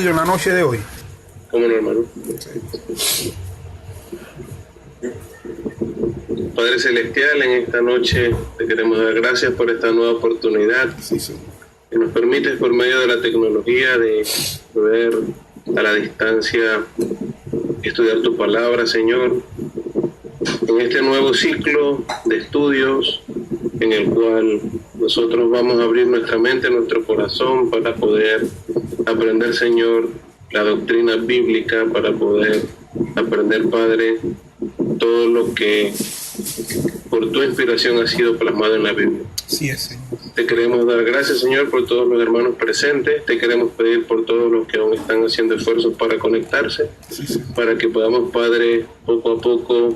estudio en la noche de hoy? ¿Cómo no, hermano? Padre Celestial, en esta noche te queremos dar gracias por esta nueva oportunidad que nos permite, por medio de la tecnología, de poder a la distancia estudiar tu palabra, Señor, en este nuevo ciclo de estudios en el cual nosotros vamos a abrir nuestra mente, nuestro corazón para poder aprender, Señor, la doctrina bíblica, para poder aprender, Padre, todo lo que por tu inspiración ha sido plasmado en la Biblia. Sí, es, Señor. Te queremos dar gracias, Señor, por todos los hermanos presentes. Te queremos pedir por todos los que aún están haciendo esfuerzos para conectarse, para que podamos, Padre, poco a poco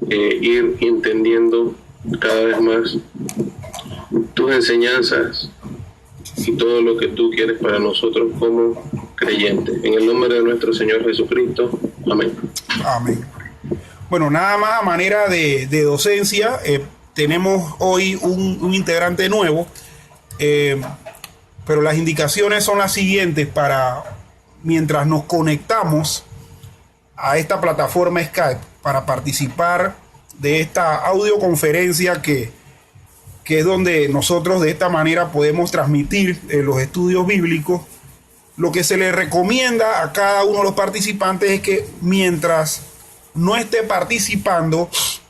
ir entendiendo cada vez más tus enseñanzas y todo lo que tú quieres para nosotros como creyentes. En el nombre de nuestro Señor Jesucristo. Amén. Amén. Bueno, nada más a manera de docencia, tenemos hoy un integrante nuevo, pero las indicaciones son las siguientes para, mientras nos conectamos a esta plataforma Skype para participar de esta audioconferencia que es donde nosotros de esta manera podemos transmitir los estudios bíblicos. Lo que se le recomienda a cada uno de los participantes es que mientras no esté participando,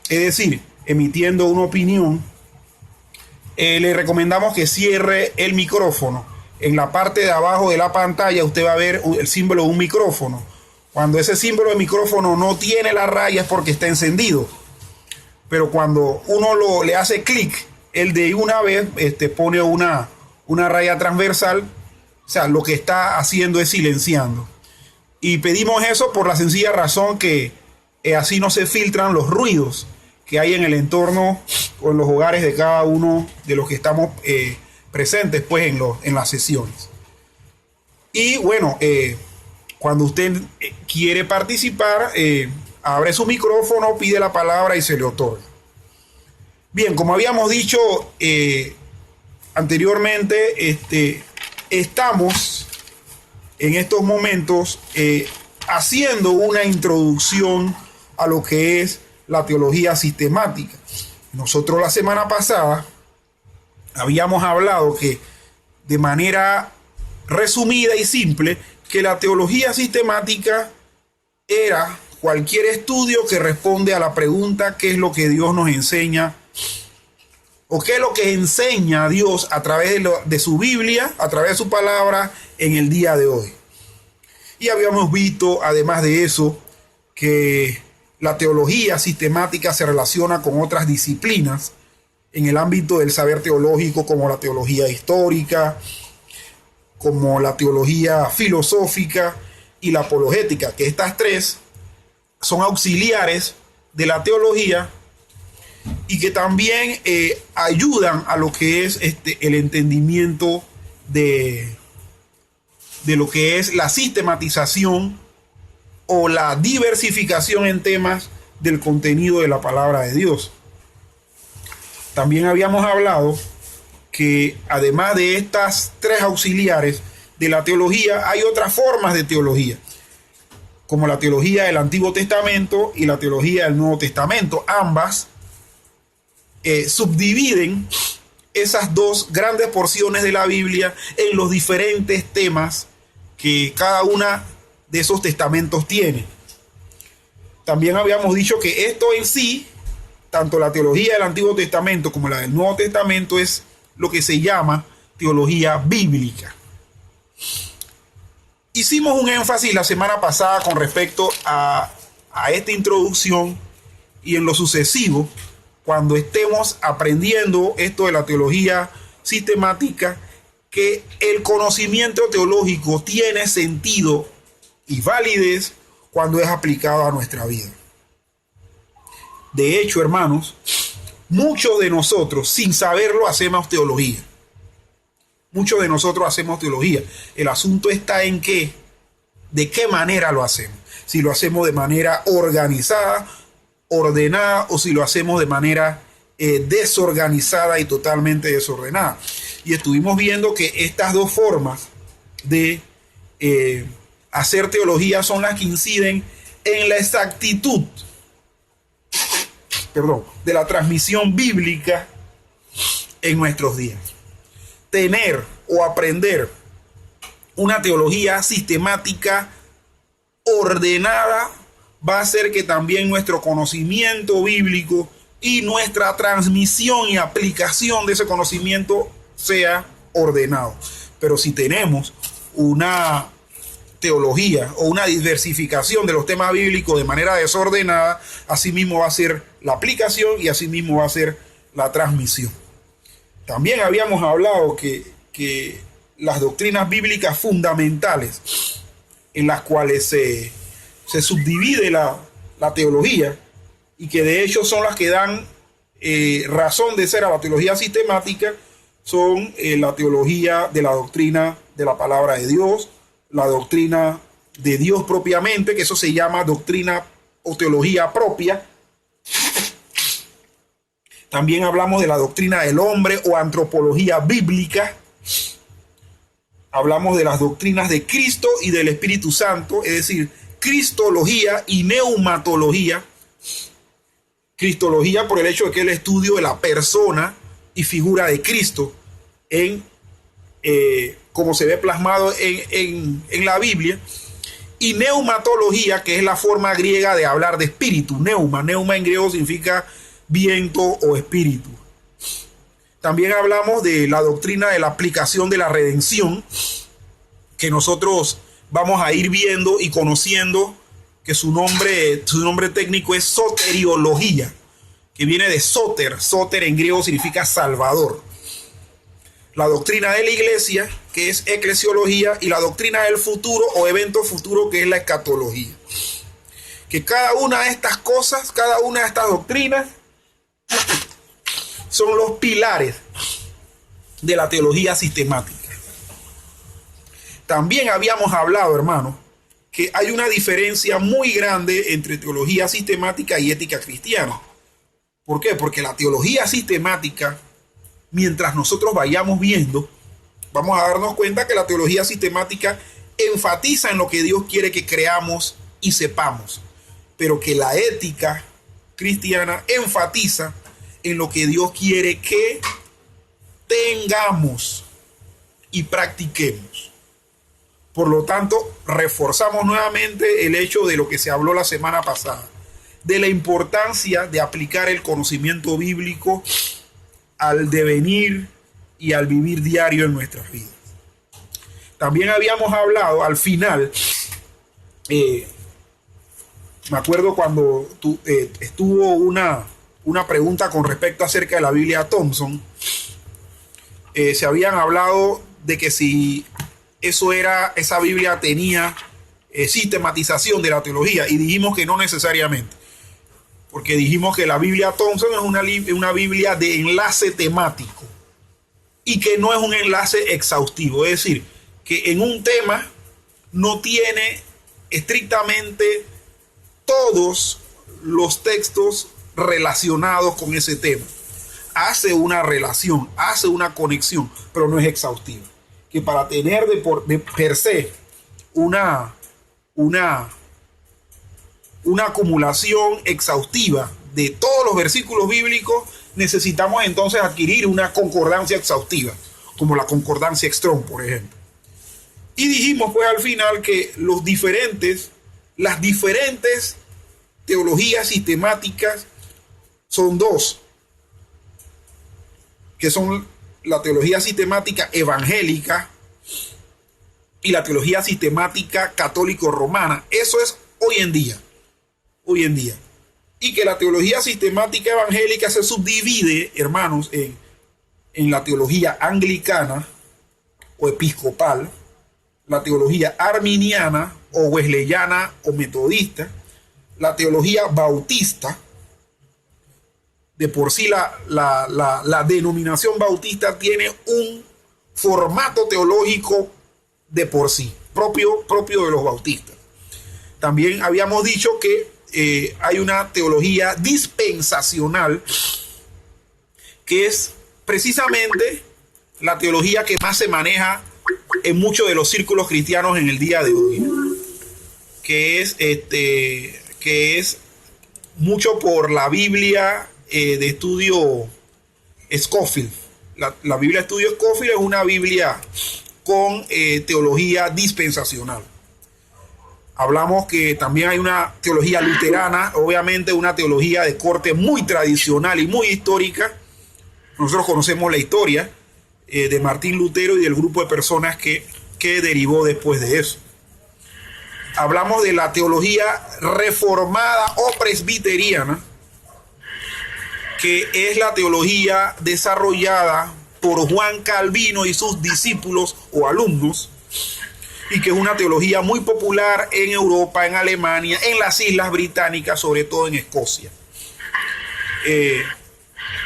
es decir, emitiendo una opinión, le recomendamos que cierre el micrófono. En la parte de abajo de la pantalla usted va a ver el símbolo de un micrófono. Cuando ese símbolo de micrófono no tiene la raya es porque está encendido. Pero cuando uno le hace clic, él de una vez pone una raya transversal. O sea, lo que está haciendo es silenciando. Y pedimos eso por la sencilla razón que así no se filtran los ruidos que hay en el entorno o en los hogares de cada uno de los que estamos presentes pues, en las sesiones. Y bueno, cuando usted quiere participar, abre su micrófono, pide la palabra y se le otorga. Bien, como habíamos dicho anteriormente, estamos en estos momentos haciendo una introducción a lo que es la teología sistemática. Nosotros la semana pasada habíamos hablado que de manera resumida y simple que la teología sistemática era cualquier estudio que responde a la pregunta ¿qué es lo que Dios nos enseña? ¿O qué es lo que enseña Dios a través de su Biblia, a través de su palabra en el día de hoy? Y habíamos visto, además de eso, que la teología sistemática se relaciona con otras disciplinas en el ámbito del saber teológico, como la teología histórica, como la teología filosófica y la apologética, que estas tres son auxiliares de la teología y que también ayudan a lo que es el entendimiento de lo que es la sistematización o la diversificación en temas del contenido de la palabra de Dios. También habíamos hablado que además de estas tres auxiliares de la teología, hay otras formas de teología, como la teología del Antiguo Testamento y la teología del Nuevo Testamento. Ambas subdividen esas dos grandes porciones de la Biblia en los diferentes temas que cada una de esos testamentos tiene. También habíamos dicho que esto en sí, tanto la teología del Antiguo Testamento como la del Nuevo Testamento, es lo que se llama teología bíblica. Hicimos un énfasis la semana pasada con respecto a esta introducción, y en lo sucesivo, cuando estemos aprendiendo esto de la teología sistemática, que el conocimiento teológico tiene sentido y validez cuando es aplicado a nuestra vida. De hecho, hermanos, muchos de nosotros, sin saberlo, hacemos teología. Muchos de nosotros hacemos teología. El asunto está en de qué manera lo hacemos. Si lo hacemos de manera organizada, ordenada, o si lo hacemos de manera desorganizada y totalmente desordenada. Y estuvimos viendo que estas dos formas de hacer teología son las que inciden en la exactitud, de la transmisión bíblica en nuestros días. Tener o aprender una teología sistemática ordenada va a hacer que también nuestro conocimiento bíblico y nuestra transmisión y aplicación de ese conocimiento sea ordenado. Pero si tenemos una teología o una diversificación de los temas bíblicos de manera desordenada, así mismo va a ser la aplicación y así mismo va a ser la transmisión. También habíamos hablado que las doctrinas bíblicas fundamentales en las cuales se subdivide la teología y que de hecho son las que dan razón de ser a la teología sistemática, son la teología de la doctrina de la palabra de Dios, la doctrina de Dios propiamente, que eso se llama doctrina o teología propia. También hablamos de la doctrina del hombre o antropología bíblica. Hablamos de las doctrinas de Cristo y del Espíritu Santo, es decir, cristología y neumatología. Cristología por el hecho de que es el estudio de la persona y figura de Cristo en como se ve plasmado en la Biblia, y neumatología, que es la forma griega de hablar de espíritu. Neuma en griego significa viento o espíritu. También hablamos de la doctrina de la aplicación de la redención, que nosotros vamos a ir viendo y conociendo, que su nombre técnico es soteriología, que viene de soter. Soter en griego significa salvador. La doctrina de la iglesia, que es eclesiología, y la doctrina del futuro o evento futuro, que es la escatología. Que cada una de estas cosas, cada una de estas doctrinas son los pilares de la teología sistemática. También habíamos hablado, hermano, que hay una diferencia muy grande entre teología sistemática y ética cristiana. ¿Por qué? Porque la teología sistemática, mientras nosotros vayamos viendo, vamos a darnos cuenta que la teología sistemática enfatiza en lo que Dios quiere que creamos y sepamos, pero que la ética cristiana enfatiza en lo que Dios quiere que tengamos y practiquemos. Por lo tanto, reforzamos nuevamente el hecho de lo que se habló la semana pasada, de la importancia de aplicar el conocimiento bíblico al devenir y al vivir diario en nuestras vidas. También habíamos hablado al final, me acuerdo cuando estuvo una pregunta con respecto acerca de la Biblia Thompson, se habían hablado de que si esa Biblia tenía sistematización de la teología, y dijimos que no necesariamente, porque dijimos que la Biblia Thompson es una Biblia de enlace temático y que no es un enlace exhaustivo, es decir, que en un tema no tiene estrictamente todos los textos relacionados con ese tema. Hace una relación, hace una conexión, pero no es exhaustiva. Que para tener de per se una acumulación exhaustiva de todos los versículos bíblicos, necesitamos entonces adquirir una concordancia exhaustiva, como la concordancia Strong, por ejemplo. Y dijimos pues al final que las diferentes teologías sistemáticas son dos, que son la teología sistemática evangélica y la teología sistemática católico-romana. Eso es hoy en día. Y que la teología sistemática evangélica se subdivide, hermanos, en la teología anglicana o episcopal, la teología arminiana o wesleyana o metodista, la teología bautista. De por sí la denominación bautista tiene un formato teológico de por sí, propio de los bautistas. También habíamos dicho que hay una teología dispensacional, que es precisamente la teología que más se maneja en muchos de los círculos cristianos en el día de hoy. que es mucho por la Biblia de estudio Scofield. La Biblia de estudio Scofield es una Biblia con teología dispensacional. Hablamos que también hay una teología luterana, obviamente una teología de corte muy tradicional y muy histórica. Nosotros conocemos la historia de Martín Lutero y del grupo de personas que derivó después de eso. Hablamos de la teología reformada o presbiteriana, que es la teología desarrollada por Juan Calvino y sus discípulos o alumnos, y que es una teología muy popular en Europa, en Alemania, en las Islas Británicas, sobre todo en Escocia.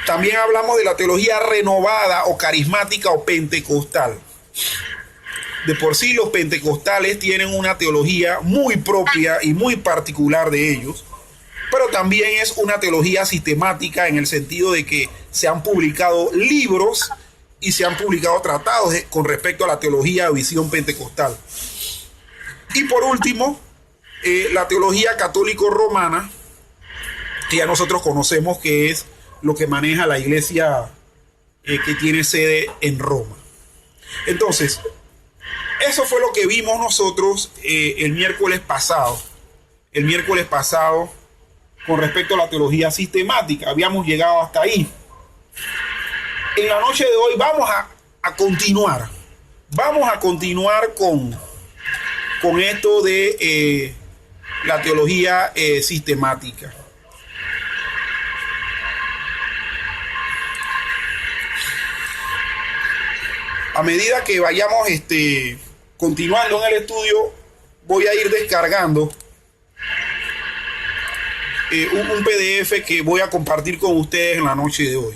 También hablamos de la teología renovada o carismática o pentecostal. De por sí los pentecostales tienen una teología muy propia y muy particular de ellos, pero también es una teología sistemática en el sentido de que se han publicado libros y se han publicado tratados con respecto a la teología o visión pentecostal. Y por último, la teología católico-romana, que ya nosotros conocemos que es lo que maneja la iglesia que tiene sede en Roma. Entonces, eso fue lo que vimos nosotros el miércoles pasado. El miércoles pasado, con respecto a la teología sistemática, habíamos llegado hasta ahí. En la noche de hoy vamos a continuar. Vamos a continuar con esto de la teología sistemática. A medida que vayamos continuando en el estudio, voy a ir descargando un PDF que voy a compartir con ustedes en la noche de hoy.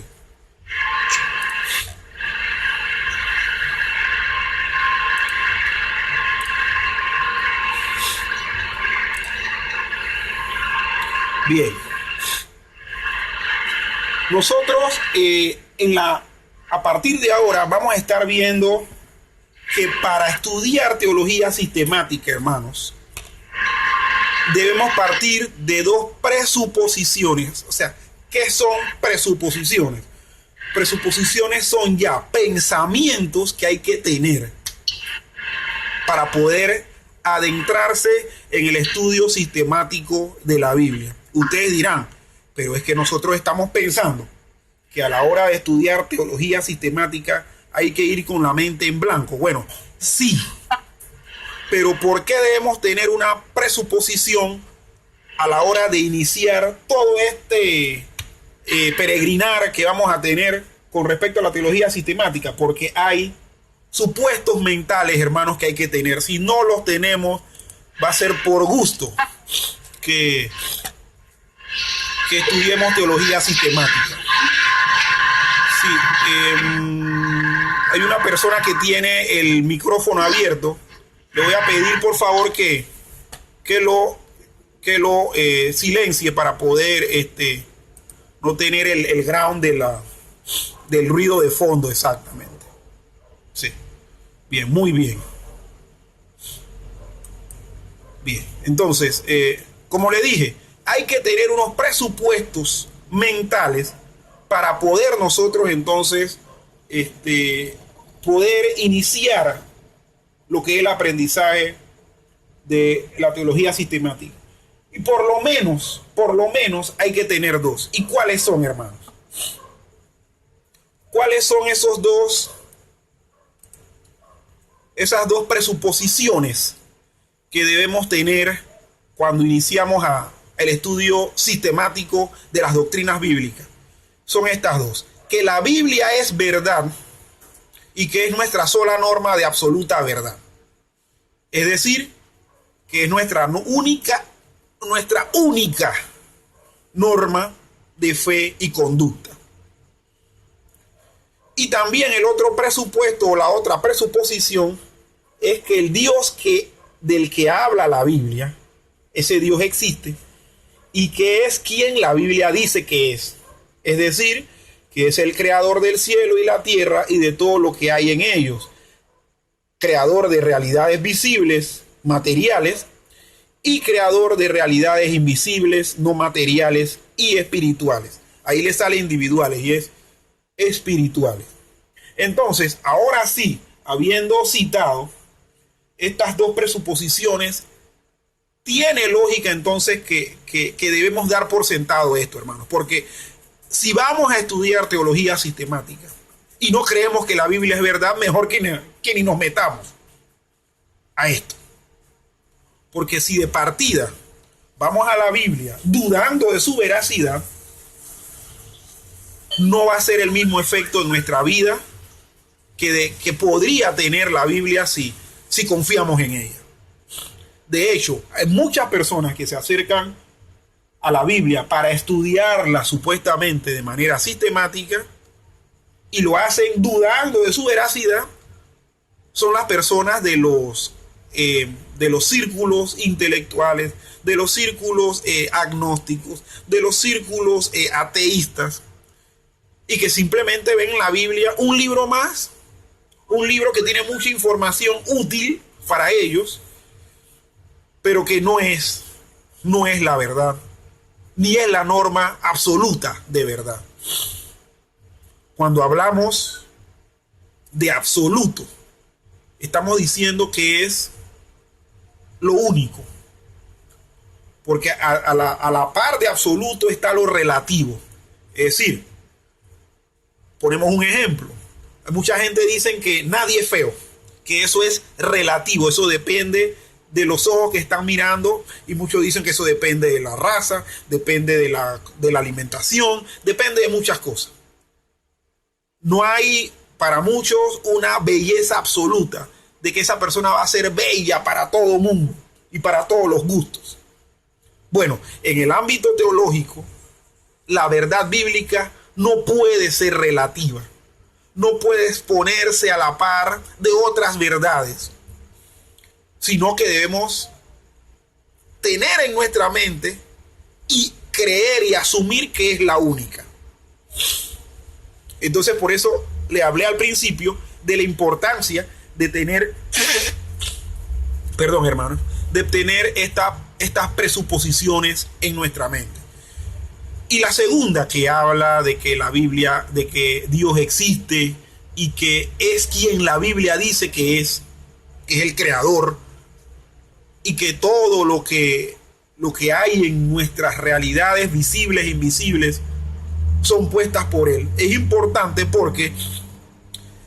Bien. Nosotros a partir de ahora vamos a estar viendo que para estudiar teología sistemática, hermanos, debemos partir de dos presuposiciones. O sea, ¿qué son presuposiciones? Presuposiciones son ya pensamientos que hay que tener para poder adentrarse en el estudio sistemático de la Biblia. Ustedes dirán, pero es que nosotros estamos pensando que a la hora de estudiar teología sistemática hay que ir con la mente en blanco. Bueno, sí, pero ¿por qué debemos tener una presuposición a la hora de iniciar todo este peregrinar que vamos a tener con respecto a la teología sistemática? Porque hay supuestos mentales, hermanos, que hay que tener. Si no los tenemos, va a ser por gusto que estudiemos teología sistemática. Sí, hay una persona que tiene el micrófono abierto. Le voy a pedir por favor que lo silencie para poder no tener el ground del ruido de fondo. Exactamente. Sí. Bien, muy bien. Bien, entonces, como le dije, hay que tener unos presupuestos mentales para poder nosotros entonces poder iniciar lo que es el aprendizaje de la teología sistemática. Y por lo menos hay que tener dos. ¿Y cuáles son, hermanos? ¿Cuáles son esas dos presuposiciones que debemos tener cuando iniciamos el estudio sistemático de las doctrinas bíblicas? Son estas dos: que la Biblia es verdad y que es nuestra sola norma de absoluta verdad. Es decir, que es nuestra única norma de fe y conducta. Y también el otro presupuesto o la otra presuposición es que el Dios del que habla la Biblia, ese Dios existe y que es quien la Biblia dice que es. Es decir, que es el creador del cielo y la tierra y de todo lo que hay en ellos. Creador de realidades visibles, materiales, y creador de realidades invisibles, no materiales y espirituales. Ahí le sale individuales y es espirituales. Entonces, ahora sí, habiendo citado estas dos presuposiciones, tiene lógica entonces que debemos dar por sentado esto, hermanos, porque si vamos a estudiar teología sistemática y no creemos que la Biblia es verdad, mejor que ni nos metamos a esto. Porque si de partida vamos a la Biblia dudando de su veracidad, no va a ser el mismo efecto en nuestra vida que podría tener la Biblia si confiamos en ella. De hecho, hay muchas personas que se acercan a la Biblia para estudiarla supuestamente de manera sistemática y lo hacen dudando de su veracidad. Son las personas de los círculos intelectuales, de los círculos agnósticos, de los círculos ateístas, y que simplemente ven en la Biblia un libro más, un libro que tiene mucha información útil para ellos, pero que no es la verdad, ni es la norma absoluta de verdad. Cuando hablamos de absoluto, estamos diciendo que es lo único, porque a la par de absoluto está lo relativo. Es decir, ponemos un ejemplo. Mucha gente dice que nadie es feo, que eso es relativo, eso depende de los ojos que están mirando, y muchos dicen que eso depende de la raza, depende de la alimentación, depende de muchas cosas. No hay para muchos una belleza absoluta de que esa persona va a ser bella para todo el mundo y para todos los gustos. Bueno, en el ámbito teológico, la verdad bíblica no puede ser relativa, no puede ponerse a la par de otras verdades, sino que debemos tener en nuestra mente y creer y asumir que es la única. Entonces, por eso le hablé al principio de la importancia de tener, perdón, hermanos, de tener estas presuposiciones en nuestra mente. Y la segunda, que habla de que la Biblia, de que Dios existe y que es quien la Biblia dice que es el creador, y que todo lo que hay en nuestras realidades visibles e invisibles son puestas por él. Es importante porque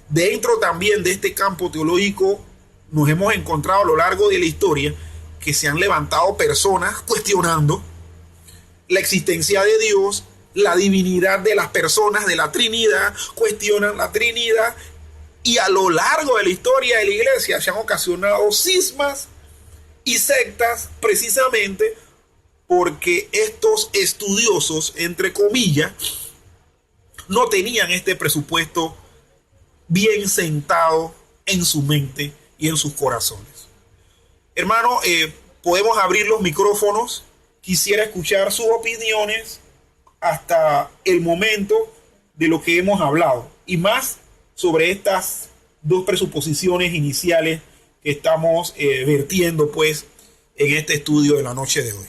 dentro también de este campo teológico nos hemos encontrado a lo largo de la historia que se han levantado personas cuestionando la existencia de Dios, la divinidad de las personas de la Trinidad, cuestionan la Trinidad, y a lo largo de la historia de la iglesia se han ocasionado cismas y sectas precisamente porque estos estudiosos, entre comillas, no tenían este presupuesto bien sentado en su mente y en sus corazones. Hermano, podemos abrir los micrófonos. Quisiera escuchar sus opiniones hasta el momento de lo que hemos hablado y más sobre estas dos presuposiciones iniciales que estamos vertiendo pues en este estudio de la noche de hoy.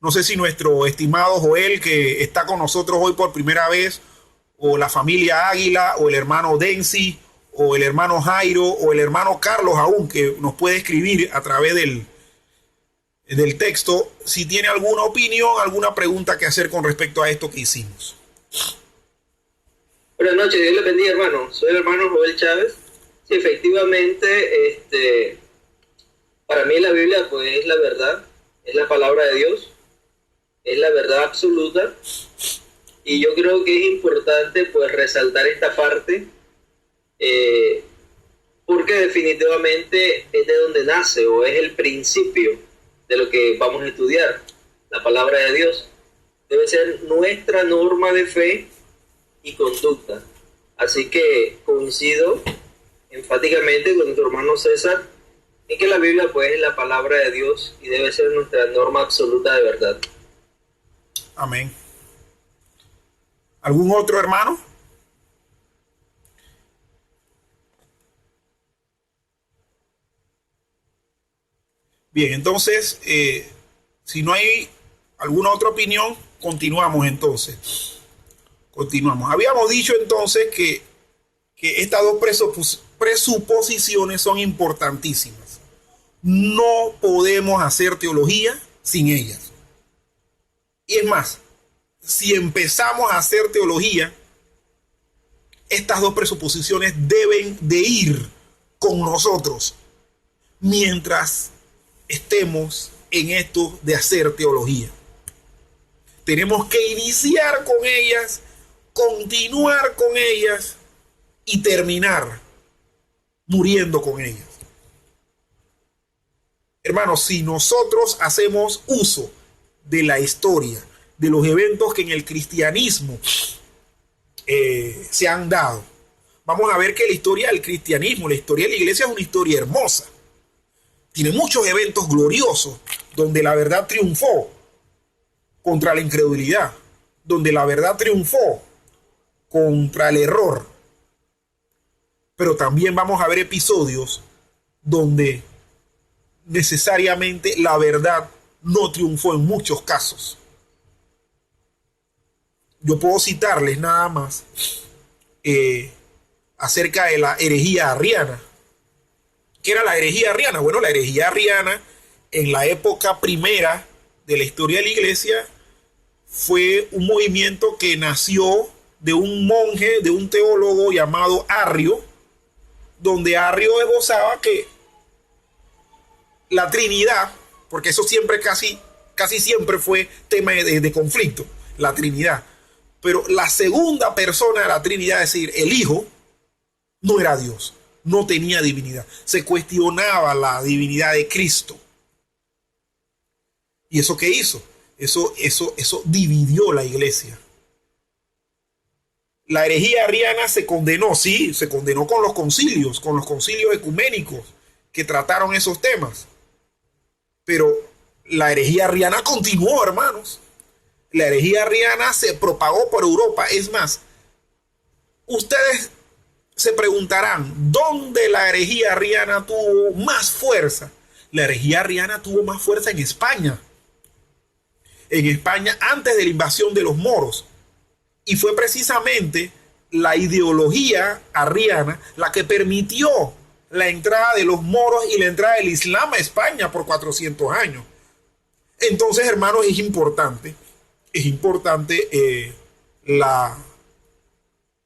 No sé si nuestro estimado Joel, que está con nosotros hoy por primera vez, o la familia Águila, o el hermano Densi, o el hermano Jairo, o el hermano Carlos aún, que nos puede escribir a través del texto, si tiene alguna opinión, alguna pregunta que hacer con respecto a esto que hicimos. Buenas noches, Dios les bendiga, hermano. Soy el hermano Joel Chávez. Sí, efectivamente, para mí la Biblia pues es la verdad, es la palabra de Dios, es la verdad absoluta, y yo creo que es importante pues resaltar esta parte, porque definitivamente es de donde nace o es el principio de lo que vamos a estudiar. La palabra de Dios debe ser nuestra norma de fe y conducta. Así que coincido enfáticamente con nuestro hermano César en que la Biblia pues es la palabra de Dios y debe ser nuestra norma absoluta de verdad. Amén. ¿Algún otro hermano? Bien, entonces, si no hay alguna otra opinión, continuamos entonces. Continuamos. Habíamos dicho entonces que estas dos presuposiciones son importantísimas. No podemos hacer teología sin ellas. Y es más, si empezamos a hacer teología, estas dos presuposiciones deben de ir con nosotros mientras estemos en esto de hacer teología. Tenemos que iniciar con ellas, continuar con ellas y terminar muriendo con ellas. Hermanos, si nosotros hacemos uso de la historia, de los eventos que en el cristianismo se han dado, vamos a ver que la historia del cristianismo, la historia de la iglesia es una historia hermosa. Tiene muchos eventos gloriosos donde la verdad triunfó contra la incredulidad, donde la verdad triunfó contra el error. Pero también vamos a ver episodios donde necesariamente la verdad no triunfó en muchos casos. Yo puedo citarles nada más acerca de la herejía arriana. ¿Qué era la herejía arriana? Bueno, la herejía arriana en la época primera de la historia de la iglesia fue un movimiento que nació de un monje, de un teólogo llamado Arrio, donde Arrio esbozaba que la Trinidad, porque eso siempre casi siempre fue tema de conflicto, la Trinidad, pero la segunda persona de la Trinidad, es decir, el Hijo, no era Dios, no tenía divinidad, se cuestionaba la divinidad de Cristo. ¿Y eso qué hizo? Eso dividió la iglesia. La herejía arriana se condenó, sí, se condenó con los concilios ecuménicos que trataron esos temas. Pero la herejía arriana continuó, hermanos. La herejía arriana se propagó por Europa. Es más, ustedes se preguntarán, ¿dónde la herejía arriana tuvo más fuerza? La herejía arriana tuvo más fuerza en España. En España antes de la invasión de los moros. Y fue precisamente la ideología arriana la que permitió la entrada de los moros y la entrada del Islam a España por 400 años. Entonces, hermanos, es importante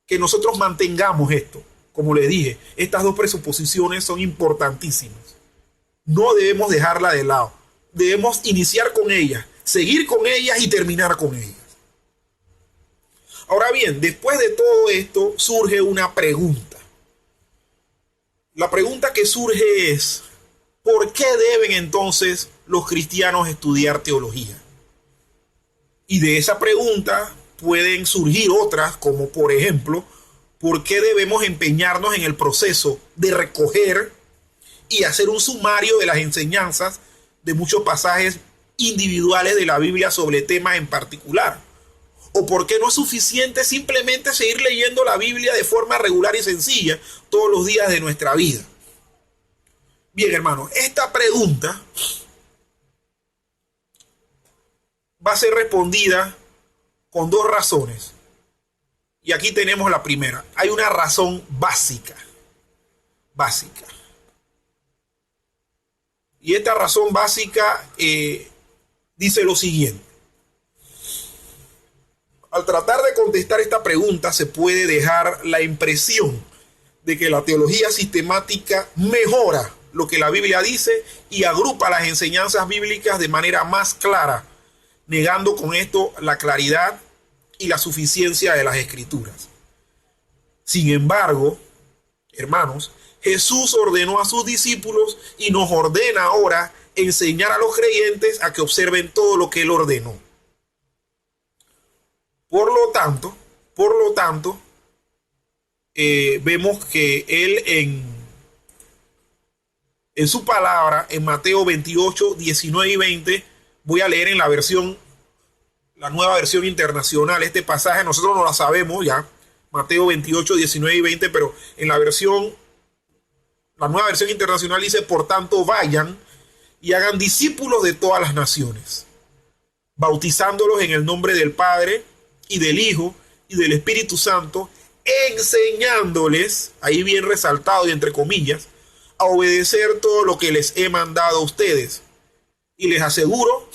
que nosotros mantengamos esto. Como les dije, estas dos presuposiciones son importantísimas. No debemos dejarla de lado. Debemos iniciar con ellas, seguir con ellas y terminar con ellas. Ahora bien, después de todo esto surge una pregunta. La pregunta que surge es, ¿por qué deben entonces los cristianos estudiar teología? Y de esa pregunta pueden surgir otras, como por ejemplo, ¿por qué debemos empeñarnos en el proceso de recoger y hacer un sumario de las enseñanzas de muchos pasajes individuales de la Biblia sobre temas en particular? ¿O por qué no es suficiente simplemente seguir leyendo la Biblia de forma regular y sencilla todos los días de nuestra vida? Bien, hermanos, esta pregunta va a ser respondida con dos razones. Y aquí tenemos la primera. Hay una razón básica. Y esta razón básica dice lo siguiente. Al tratar de contestar esta pregunta se puede dejar la impresión de que la teología sistemática mejora lo que la Biblia dice y agrupa las enseñanzas bíblicas de manera más clara, negando con esto la claridad y la suficiencia de las Escrituras. Sin embargo, hermanos, Jesús ordenó a sus discípulos y nos ordena ahora enseñar a los creyentes a que observen todo lo que Él ordenó. Por lo tanto, vemos que Él en su palabra, en Mateo 28, 19 y 20, voy a leer en la nueva versión internacional. Este pasaje nosotros no la sabemos ya, Mateo 28, 19 y 20, pero en la nueva versión internacional dice, por tanto vayan y hagan discípulos de todas las naciones, bautizándolos en el nombre del Padre y del Hijo y del Espíritu Santo, enseñándoles, ahí bien resaltado y entre comillas, a obedecer todo lo que les he mandado a ustedes. Y les aseguro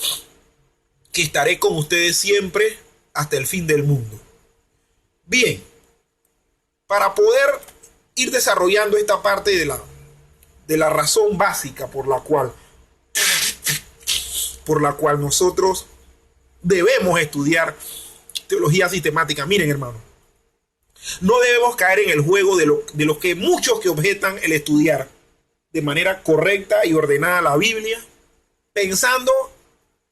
que estaré con ustedes siempre hasta el fin del mundo. Bien, para poder ir desarrollando esta parte de la razón básica por la cual nosotros debemos estudiar teología sistemática. Miren, hermano, no debemos caer en el juego de lo que muchos que objetan el estudiar de manera correcta y ordenada la Biblia, pensando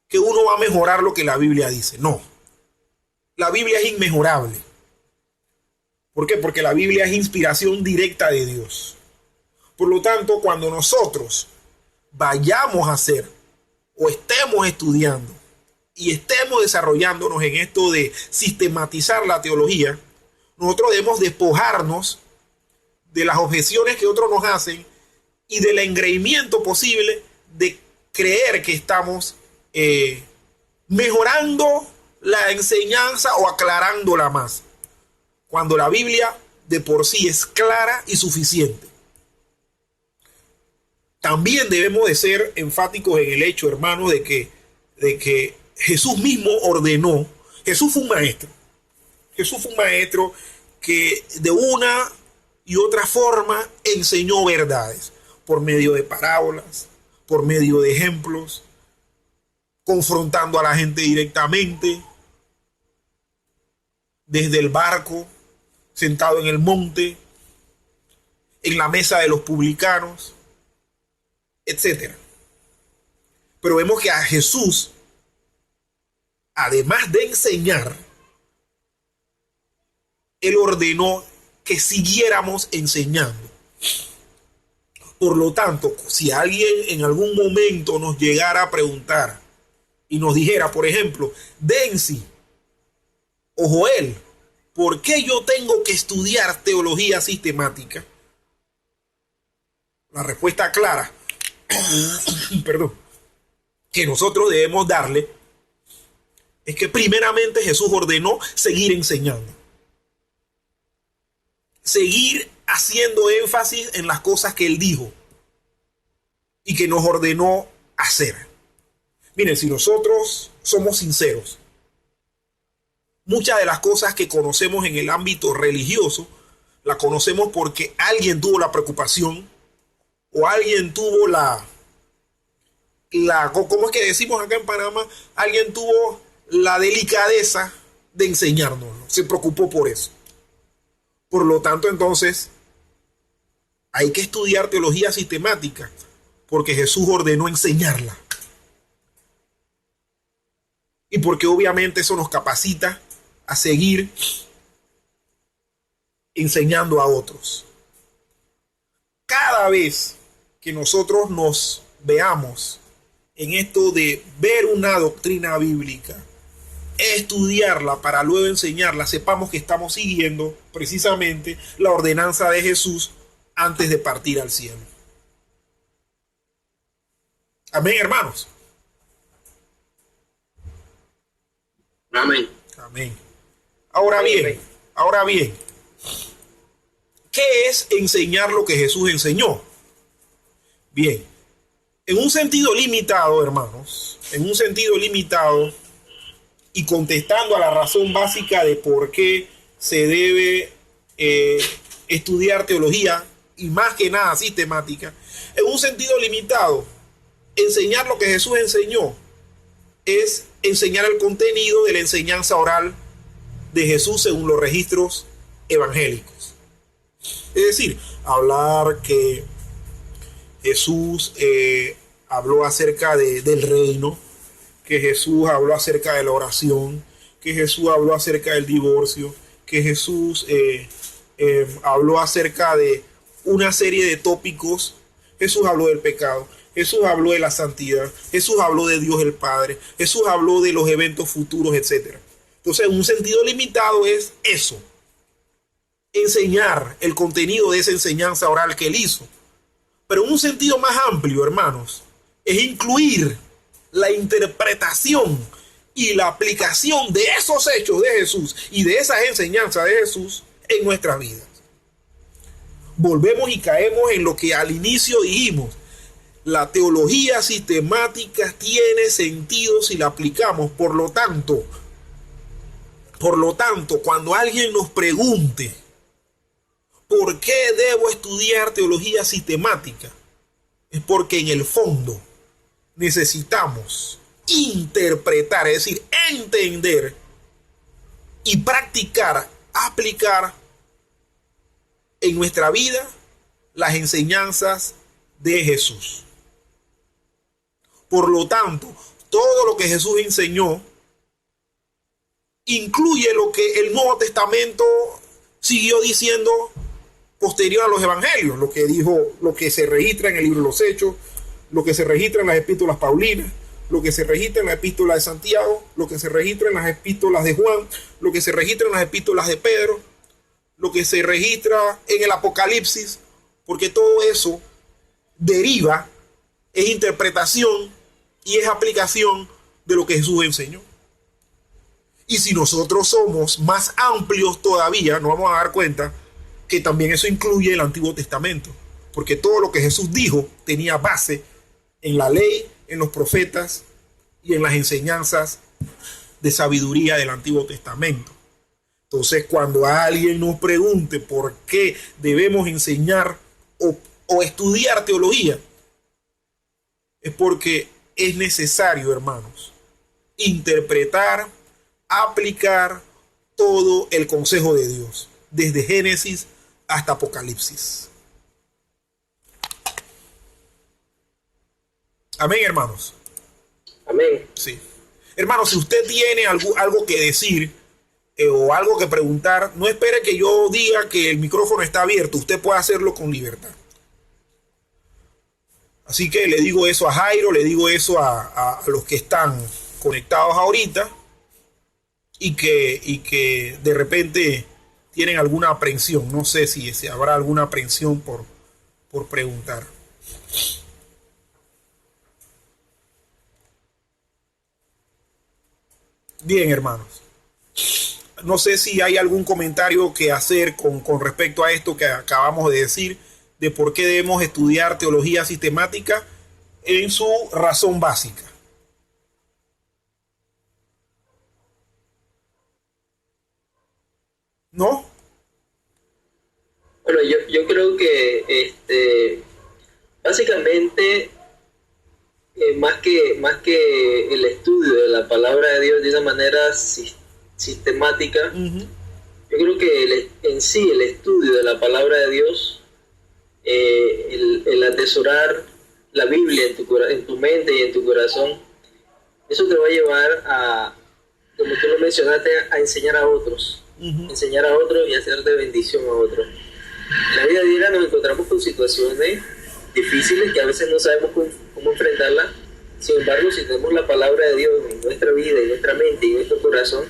que uno va a mejorar lo que la Biblia dice. No, la Biblia es inmejorable. ¿Por qué? Porque la Biblia es inspiración directa de Dios. Por lo tanto, cuando nosotros vayamos a hacer o estemos estudiando y estemos desarrollándonos en esto de sistematizar la teología, nosotros debemos despojarnos de las objeciones que otros nos hacen y del engreimiento posible de creer que estamos mejorando la enseñanza o aclarándola más, cuando la Biblia de por sí es clara y suficiente. También debemos de ser enfáticos en el hecho, hermano, de que Jesús mismo ordenó. Jesús fue un maestro. Jesús fue un maestro que de una y otra forma enseñó verdades por medio de parábolas, por medio de ejemplos, confrontando a la gente directamente, desde el barco, sentado en el monte, en la mesa de los publicanos, etc. Pero vemos que a Jesús, además de enseñar, Él ordenó que siguiéramos enseñando. Por lo tanto, si alguien en algún momento nos llegara a preguntar y nos dijera, por ejemplo, Densi o Joel, ¿por qué yo tengo que estudiar teología sistemática? La respuesta clara, perdón, que nosotros debemos darle es que primeramente Jesús ordenó seguir enseñando. Seguir haciendo énfasis en las cosas que Él dijo y que nos ordenó hacer. Miren, si nosotros somos sinceros, muchas de las cosas que conocemos en el ámbito religioso, la conocemos porque alguien tuvo la preocupación o alguien tuvo ¿cómo es que decimos acá en Panamá? Alguien tuvo la delicadeza de enseñarnos, se preocupó por eso. Por lo tanto, entonces, hay que estudiar teología sistemática porque Jesús ordenó enseñarla. Y porque obviamente eso nos capacita a seguir enseñando a otros. Cada vez que nosotros nos veamos en esto de ver una doctrina bíblica, estudiarla para luego enseñarla, sepamos que estamos siguiendo precisamente la ordenanza de Jesús antes de partir al cielo. Amén, hermanos. Amén. Amén. Ahora bien, ¿qué es enseñar lo que Jesús enseñó? Bien, en un sentido limitado, hermanos, en un sentido limitado, y contestando a la razón básica de por qué se debe estudiar teología y más que nada sistemática, en un sentido limitado, enseñar lo que Jesús enseñó es enseñar el contenido de la enseñanza oral de Jesús según los registros evangélicos. Es decir, hablar que Jesús habló acerca del reino, que Jesús habló acerca de la oración, que Jesús habló acerca del divorcio, que Jesús habló acerca de una serie de tópicos. Jesús habló del pecado, Jesús habló de la santidad, Jesús habló de Dios el Padre, Jesús habló de los eventos futuros, etc. Entonces, en un sentido limitado es eso, enseñar el contenido de esa enseñanza oral que Él hizo. Pero en un sentido más amplio, hermanos, es incluir la interpretación y la aplicación de esos hechos de Jesús y de esas enseñanzas de Jesús en nuestras vidas. Volvemos y caemos en lo que al inicio dijimos. La teología sistemática tiene sentido si la aplicamos. Por lo tanto, cuando alguien nos pregunte ¿por qué debo estudiar teología sistemática? Es porque en el fondo necesitamos interpretar, es decir, entender y practicar, aplicar en nuestra vida las enseñanzas de Jesús. Por lo tanto, todo lo que Jesús enseñó incluye lo que el Nuevo Testamento siguió diciendo posterior a los evangelios, lo que dijo, lo que se registra en el libro de los Hechos, lo que se registra en las epístolas paulinas, lo que se registra en la epístola de Santiago, lo que se registra en las epístolas de Juan, lo que se registra en las epístolas de Pedro, lo que se registra en el Apocalipsis, porque todo eso deriva, es interpretación y es aplicación de lo que Jesús enseñó. Y si nosotros somos más amplios todavía, nos vamos a dar cuenta que también eso incluye el Antiguo Testamento, porque todo lo que Jesús dijo tenía base en la ley, en los profetas y en las enseñanzas de sabiduría del Antiguo Testamento. Entonces, cuando alguien nos pregunte por qué debemos enseñar o estudiar teología, es porque es necesario, hermanos, interpretar, aplicar todo el consejo de Dios, desde Génesis hasta Apocalipsis. Amén, hermanos. Amén. Sí. Hermanos, si usted tiene algo que decir o algo que preguntar, no espere que yo diga que el micrófono está abierto. Usted puede hacerlo con libertad. Así que le digo eso a Jairo, le digo eso a los que están conectados ahorita y que de repente tienen alguna aprensión. No sé si habrá alguna aprensión por preguntar. Bien, hermanos. No sé si hay algún comentario que hacer con respecto a esto que acabamos de decir, de por qué debemos estudiar teología sistemática en su razón básica. ¿No? Bueno, yo creo que básicamente más que el estudio de la palabra de Dios de una manera sistemática, yo creo que en sí el estudio de la palabra de Dios, el atesorar la Biblia en tu mente y en tu corazón, eso te va a llevar a, como tú lo mencionaste, a enseñar a otros. Enseñar a otros y hacer de bendición a otros. En la vida diaria nos encontramos con situaciones difíciles que a veces no sabemos cómo enfrentarlas. Sin embargo, si tenemos la palabra de Dios en nuestra vida, en nuestra mente y en nuestro corazón,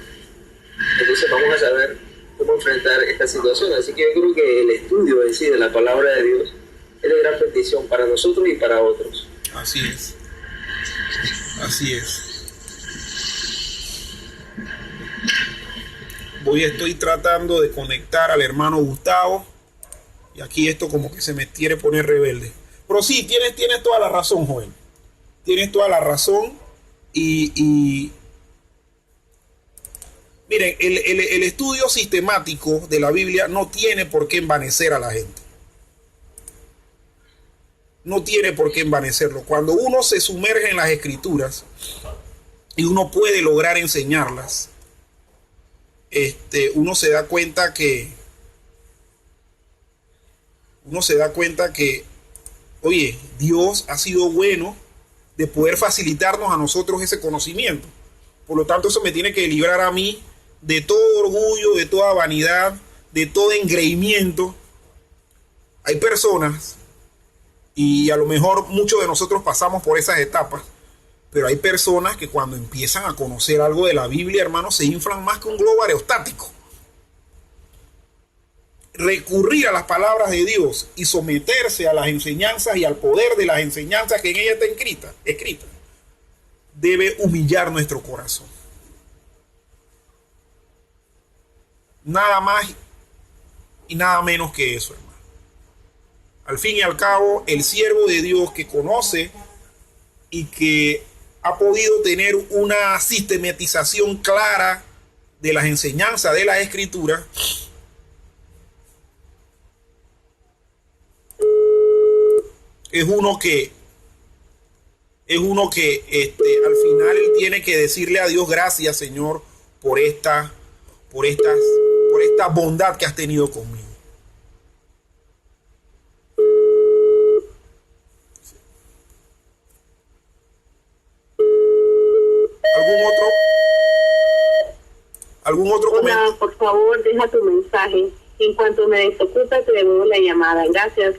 entonces vamos a saber cómo enfrentar esta situación. Así que yo creo que el estudio en sí de la palabra de Dios es de gran bendición para nosotros y para otros. Así es. Así es. Estoy tratando de conectar al hermano Gustavo y aquí esto como que se me quiere poner rebelde. Pero sí, tienes toda la razón, Joel. Tienes toda la razón y miren, el estudio sistemático de la Biblia no tiene por qué envanecer a la gente. No tiene por qué envanecerlo. Cuando uno se sumerge en las Escrituras y uno puede lograr enseñarlas, uno se da cuenta que oye, Dios ha sido bueno de poder facilitarnos a nosotros ese conocimiento. Por lo tanto, eso me tiene que librar a mí de todo orgullo, de toda vanidad, de todo engreimiento. Hay personas, y a lo mejor muchos de nosotros pasamos por esas etapas, pero hay personas que cuando empiezan a conocer algo de la Biblia, hermanos, se inflan más que un globo aerostático. recurrir a las palabras de Dios y someterse a las enseñanzas y al poder de las enseñanzas que en ella está escrita, debe humillar nuestro corazón. Nada más y nada menos que eso, hermano. Al fin y al cabo, el siervo de Dios que conoce y que ha podido tener una sistematización clara de las enseñanzas de las Escrituras, es uno que al final él tiene que decirle a Dios: gracias, Señor, por esta bondad que has tenido conmigo. ¿Algún otro comentario? Hola, por favor, deja tu mensaje. En cuanto me desocupa, te devuelvo la llamada. Gracias.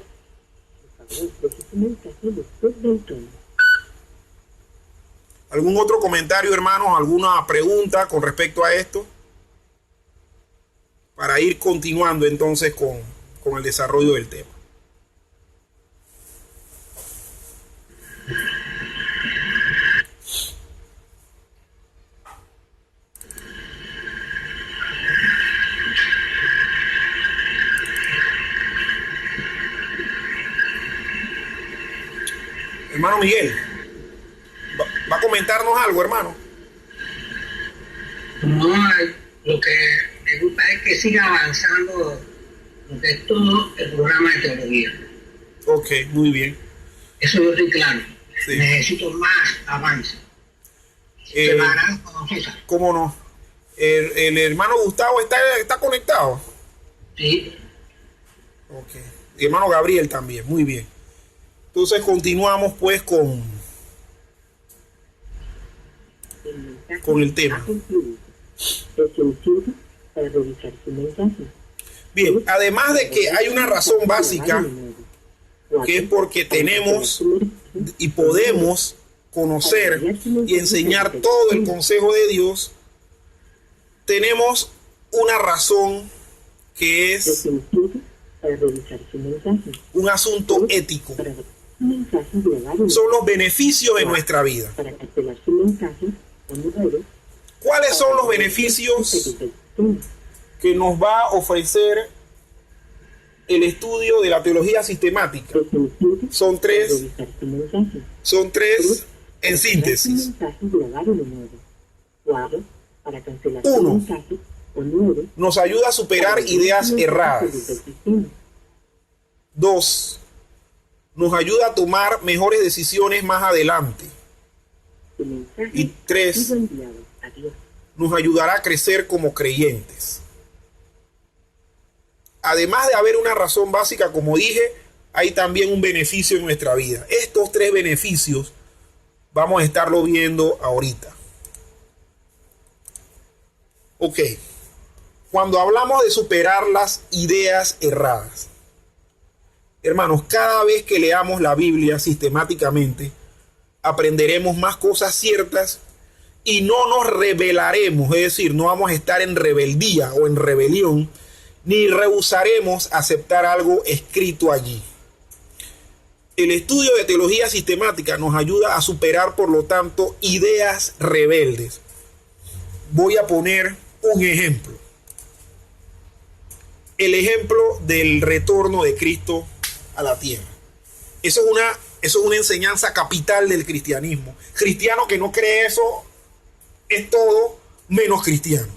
¿Algún otro comentario, hermanos? ¿Alguna pregunta con respecto a esto? Para ir continuando entonces con el desarrollo del tema. Hermano Miguel, ¿va a comentarnos algo, hermano? No, lo que me gusta es que siga avanzando lo que es todo el programa de teología. Ok, muy bien. Eso yo estoy claro. Sí. Necesito más avance. Se me agradezco, don César. ¿Cómo no? El hermano Gustavo está conectado. Sí. Ok. Y hermano Gabriel también, muy bien. Entonces continuamos pues con el tema. Bien, además de que hay una razón básica, que es porque tenemos y podemos conocer y enseñar todo el consejo de Dios, tenemos una razón que es un asunto ético. Son los beneficios en nuestra vida. ¿Cuáles son los beneficios que nos va a ofrecer el estudio de la teología sistemática? Son tres en síntesis. 1. Nos ayuda a superar ideas erradas. 2. Nos ayuda a tomar mejores decisiones más adelante. Y 3. Nos ayudará a crecer como creyentes. Además de haber una razón básica, como dije, hay también un beneficio en nuestra vida. Estos 3 beneficios vamos a estarlo viendo ahorita. Ok. Cuando hablamos de superar las ideas erradas, hermanos, cada vez que leamos la Biblia sistemáticamente, aprenderemos más cosas ciertas y no nos rebelaremos, es decir, no vamos a estar en rebeldía o en rebelión, ni rehusaremos aceptar algo escrito allí. El estudio de teología sistemática nos ayuda a superar, por lo tanto, ideas rebeldes. Voy a poner un ejemplo. El ejemplo del retorno de Cristo a la tierra. Eso es una enseñanza capital del cristianismo. Cristiano que no cree eso es todo menos cristiano.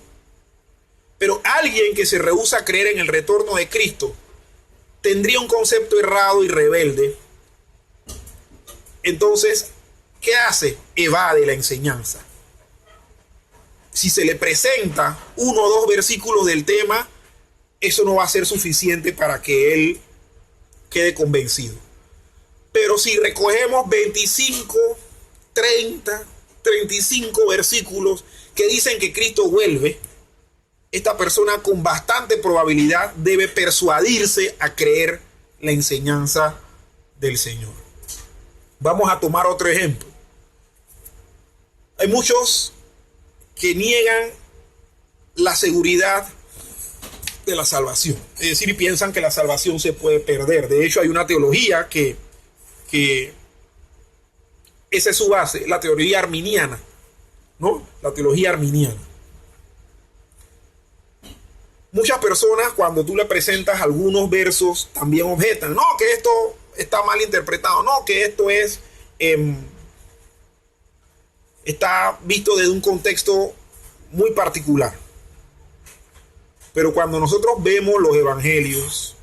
Pero alguien que se rehúsa a creer en el retorno de Cristo tendría un concepto errado y rebelde. Entonces, ¿qué hace? Evade la enseñanza. Si se le presenta 1 o 2 versículos del tema, eso no va a ser suficiente para que él quede convencido. Pero si recogemos 25, 30, 35 versículos que dicen que Cristo vuelve, esta persona con bastante probabilidad debe persuadirse a creer la enseñanza del Señor. Vamos a tomar otro ejemplo. Hay muchos que niegan la seguridad de la salvación. Es decir, piensan que la salvación se puede perder. De hecho, hay una teología que esa es su base, la teología arminiana, ¿no? La teología arminiana. Muchas personas, cuando tú le presentas algunos versos, también objetan, no, que esto está mal interpretado, no, que esto es está visto desde un contexto muy particular. Pero cuando nosotros vemos los evangelios,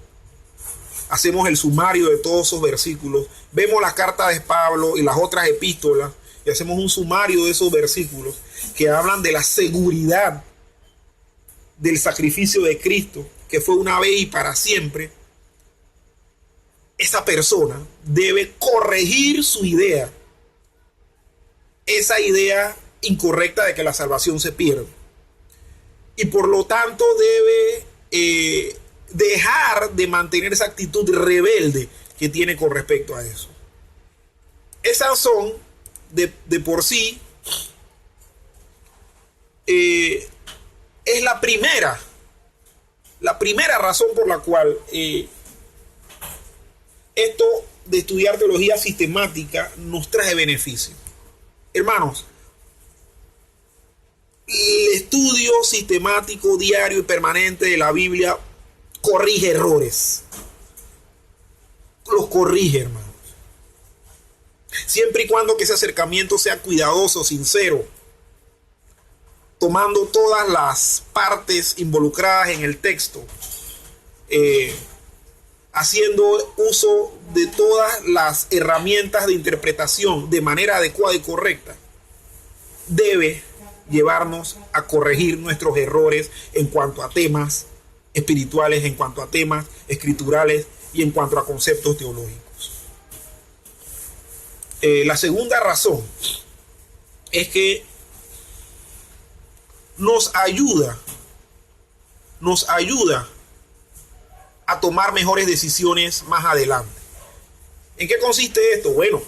hacemos el sumario de todos esos versículos, vemos las cartas de Pablo y las otras epístolas y hacemos un sumario de esos versículos que hablan de la seguridad del sacrificio de Cristo, que fue una vez y para siempre, esa persona debe corregir su idea, esa idea incorrecta de que la salvación se pierde. Y por lo tanto debe dejar de mantener esa actitud rebelde que tiene con respecto a eso. Esas son, de por sí, es la primera razón por la cual esto de estudiar teología sistemática nos trae beneficio. Hermanos, el estudio sistemático, diario y permanente de la Biblia corrige errores. Los corrige, hermanos. Siempre y cuando que ese acercamiento sea cuidadoso, sincero, tomando todas las partes involucradas en el texto, haciendo uso de todas las herramientas de interpretación de manera adecuada y correcta, debe llevarnos a corregir nuestros errores en cuanto a temas espirituales, en cuanto a temas escriturales y en cuanto a conceptos teológicos. La segunda razón es que nos ayuda a tomar mejores decisiones más adelante. ¿En qué consiste esto? Bueno,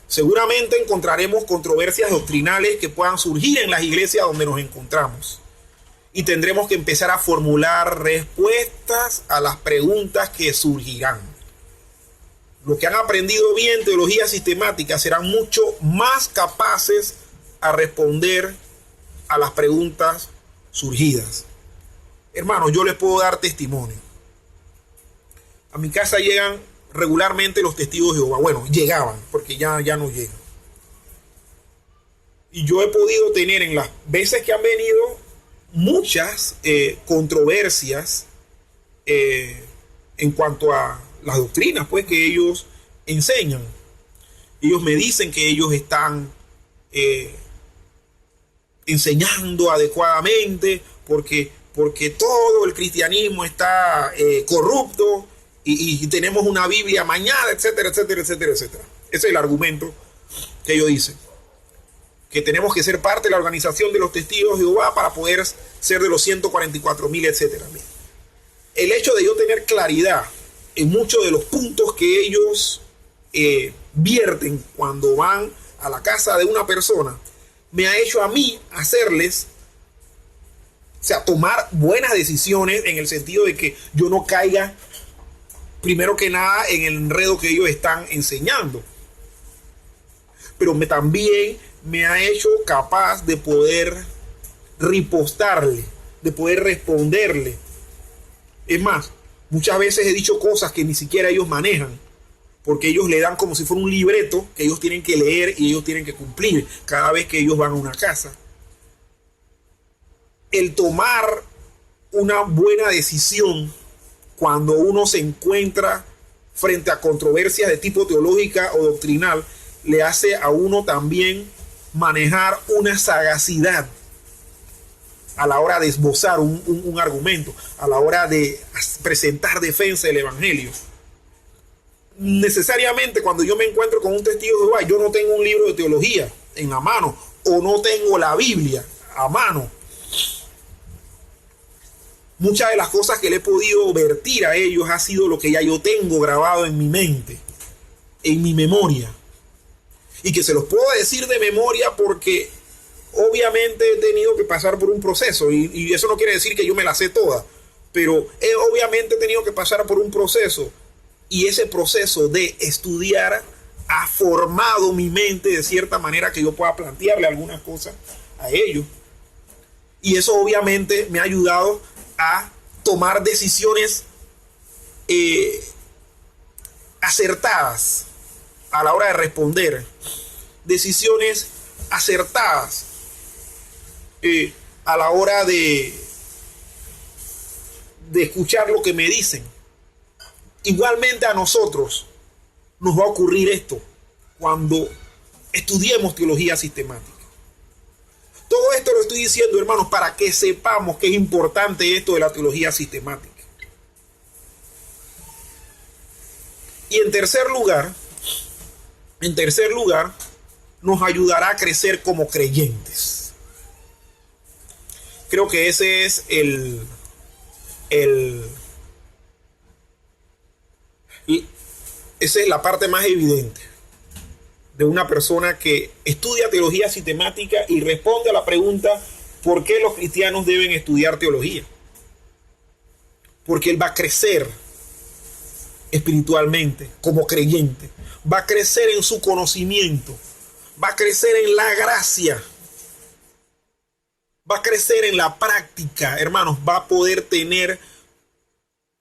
seguramente encontraremos controversias doctrinales que puedan surgir en las iglesias donde nos encontramos. Y tendremos que empezar a formular respuestas a las preguntas que surgirán. Los que han aprendido bien teología sistemática serán mucho más capaces a responder a las preguntas surgidas. Hermanos, yo les puedo dar testimonio. A mi casa llegan regularmente los testigos de Jehová. Bueno, llegaban, porque ya no llegan. Y yo he podido tener en las veces que han venido muchas controversias en cuanto a las doctrinas, pues, que ellos enseñan. Ellos me dicen que ellos están enseñando adecuadamente porque todo el cristianismo está corrupto y tenemos una Biblia amañada, etcétera, etcétera, etcétera, etcétera. Ese es el argumento que ellos dicen. Que tenemos que ser parte de la organización de los testigos de Jehová para poder ser de los 144,000, etcétera. El hecho de yo tener claridad en muchos de los puntos que ellos vierten cuando van a la casa de una persona, me ha hecho a mí hacerles, o sea, tomar buenas decisiones en el sentido de que yo no caiga, primero que nada, en el enredo que ellos están enseñando. Pero también me ha hecho capaz de poder ripostarle, de poder responderle. Es más, muchas veces he dicho cosas que ni siquiera ellos manejan, porque ellos le dan como si fuera un libreto que ellos tienen que leer y ellos tienen que cumplir cada vez que ellos van a una casa. El tomar una buena decisión cuando uno se encuentra frente a controversias de tipo teológica o doctrinal le hace a uno también manejar una sagacidad a la hora de esbozar un argumento, a la hora de presentar defensa del evangelio. Necesariamente cuando yo me encuentro con un testigo de Jehová, yo no tengo un libro de teología en la mano o no tengo la Biblia a mano. Muchas de las cosas que le he podido vertir a ellos ha sido lo que ya yo tengo grabado en mi mente, en mi memoria. Y que se los puedo decir de memoria porque obviamente he tenido que pasar por un proceso y eso no quiere decir que yo me la sé toda, pero obviamente he tenido que pasar por un proceso, y ese proceso de estudiar ha formado mi mente de cierta manera que yo pueda plantearle algunas cosas a ellos. Y eso obviamente me ha ayudado a tomar decisiones acertadas a la hora de responder, decisiones acertadas a la hora de escuchar lo que me dicen. Igualmente a nosotros nos va a ocurrir esto cuando estudiemos teología sistemática. Todo esto lo estoy diciendo, hermanos, para que sepamos que es importante esto de la teología sistemática. Y en tercer lugar, nos ayudará a crecer como creyentes. Creo que ese es esa es la parte más evidente de una persona que estudia teología sistemática y responde a la pregunta: ¿por qué los cristianos deben estudiar teología? Porque él va a crecer espiritualmente como creyente, va a crecer en su conocimiento, va a crecer en la gracia, va a crecer en la práctica, hermanos, va a poder tener